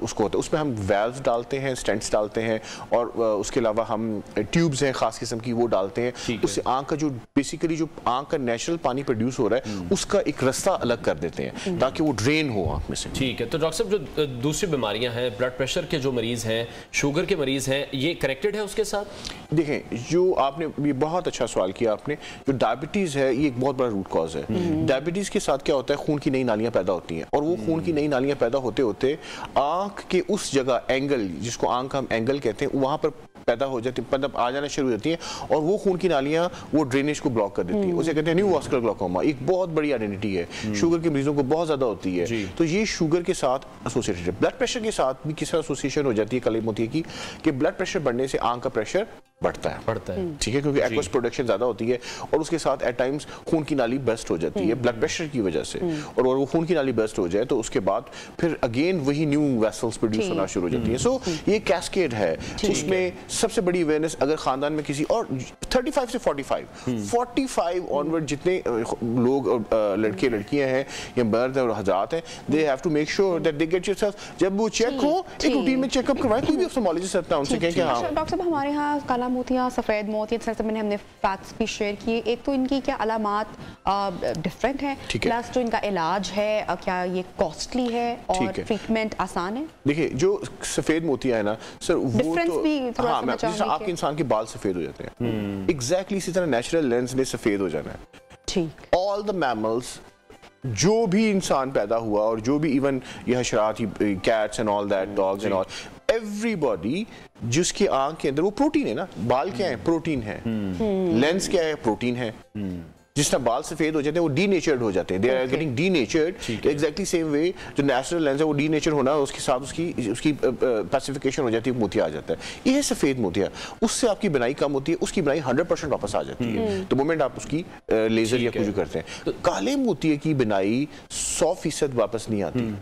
उसको होता है। उसमें हम वैल्व्स डालते हैं, स्टेंट्स डालते हैं और उसके अलावा हम ट्यूब्स हैं खास किस्म की वो डालते हैं। उससे आंख का जो बेसिकली जो आंख का नेचुरल पानी प्रोड्यूस हो रहा है उसका एक रास्ता अलग कर देते हैं ताकि वो ड्रेन हो आंख में से। ठीक है, तो डॉक्टर साहब जो दूसरी बीमारियां हैं, ब्लड प्रेशर के जो मरीज हैं, शुगर के मरीज हैं, ये कनेक्टेड है उसके साथ? देखें, जो आपने ये बहुत अच्छा सवाल किया आपने, जो डायबिटीज है ये एक बहुत बड़ा रूट कॉज है। डायबिटीज के साथ क्या होता है, खून की नई नालियां पैदा होती हैं और वो खून की नई नालियां पैदा होते होते आंख के उस जगह एंगल, जिसको आंख हम एंगल कहते हैं, वहां पर पैदा हो जाती है, मतलब आ जाना शुरू हो जाती है और वो खून की नालियां वो ड्रेनेज को ब्लॉक कर देती है। उसे कहते हैं न्यू वास्कुलर ग्लाइकोमा, एक बहुत बड़ी आइडेंटिटी है। शुगर के मरीजों को बहुत ज्यादा होती है, तो ये शुगर के साथ एसोसिएटेड है। ब्लड प्रेशर के साथ भी किस तरह एसोसिएशन हो जाती है काले मोतिये की, कि ब्लड प्रेशर बढ़ने से आंख का प्रेशर बढ़ता है। ठीक है, क्योंकि एक्वस प्रोडक्शन ज्यादा होती है और उसके साथ एट टाइम्स खून की नाली बस्ट हो जाती है ब्लड प्रेशर की वजह से, और वो खून की नाली बस्ट हो जाए तो उसके बाद फिर अगेन वही न्यू वेसल्स प्रोड्यूस होना शुरू हो जाती है। सो ये कैस्केड है। उसमें सबसे बड़ी अवेयरनेस अगर खानदान में किसी, और 35 से 45 ऑनवर्ड जितने लोग, लड़के लड़कियां हैं या मर्द और हज़रात हैं, they have to make sure that they get yourself, जब वो चेक हो एक रूटीन में चेकअप करवाएं। कोई भी ऑप्थेल्मोलॉजिस्ट अपना उनसे कहें कि हाँ। डॉक्टर साहब, हमारे यहाँ काला मोतिया, सफेद मोतिया, हमने हमने फैक्ट्स भी शेयर किए। एक तो इनकी क्या अलामात डिफरेंट है, प्लस जो इनका इलाज है क्या ये कॉस्टली है और ट्रीटमेंट आसान है? देखिए, जो सफेद मोतिया है ना सर, वो तो भी हाँ, मैं आपके इंसान के बाल सफेद हो जाते हैं, एग्जैक्टली इसी तरह नेचुरल लेंस में सफेद हो जाना है। ठीक, ऑल द मैमल्स, जो भी इंसान पैदा हुआ और जो भी इवन ये हशरात, cats and all that, dogs and all, everybody जिसकी आंख के अंदर वो प्रोटीन है ना, बाल क्या है, प्रोटीन है, लेंस क्या है, प्रोटीन है। जिस तरह बाल सफेद हो जाते हैं वो डीनेचर्ड हो जाते हैं, they are getting denatured, exactly same way जो नेचुरल लेंस है वो डीनेचर होना, उसके साथ उसकी पैसिफिकेशन हो जाती है, मोतिया आ जाता है। ये है सफेद मोतिया, उससे आपकी बनाई कम होती है, उसकी बनाई 100% वापस आ जाती है तो मोमेंट आप उसकी लेजर या कुछ करते हैं। तो काले मोतिये की बनाई 100% वापस नहीं आती।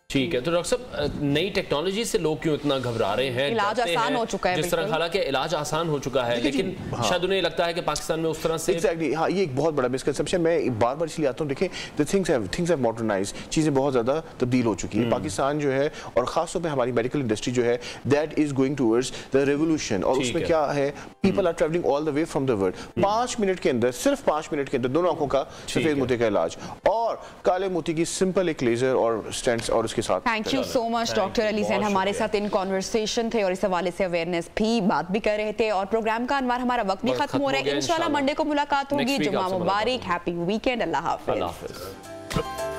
ठीक है, तो डॉक्टर साहब नई टेक्नोलॉजी से लोग क्यों इतना घबरा रहे हैं? इलाज आसान हो चुका है, जिस तरह, हालांकि इलाज आसान हो चुका है, लेकिन शायद उन्हें लगता है कि पाकिस्तान में उस तरह से एग्जैक्टली हाँ, ये एक बहुत बड़ा मिसकंसेप्शन। मैं बार-बार इसलिए आता हूँ, देखें द थिंग्स हैव मॉडर्नाइज्ड, चीजें बहुत ज्यादा तब्दील हो चुकी है। पाकिस्तान जो है और खासतौर पे हमारी मेडिकल इंडस्ट्री जो है, that is going towards the revolution. और उसमें क्या है, people are travelling all the way from the world. 5 minute के अंदर, सिर्फ 5 मिनट के अंदर दोनों आंखों का सफेद मोतिये का इलाज और काले मोतिये की सिंपल एक लेजर और स्टेंट्स और उसके साथ। Thank you so much doctor Ali Zain, हमारे साथ इन कॉन्वर्सेशन थे और इस हवाले से अवेयरनेस भी बात भी कर रहे थे। और प्रोग्राम का अनवार हमारा वक्त भी खत्म हो रहा है। इंशाल्लाह मंडे को मुलाकात होगी। जुम्मा मुबारक, हैप्पी वीकेंड, अल्लाह हाफिज़।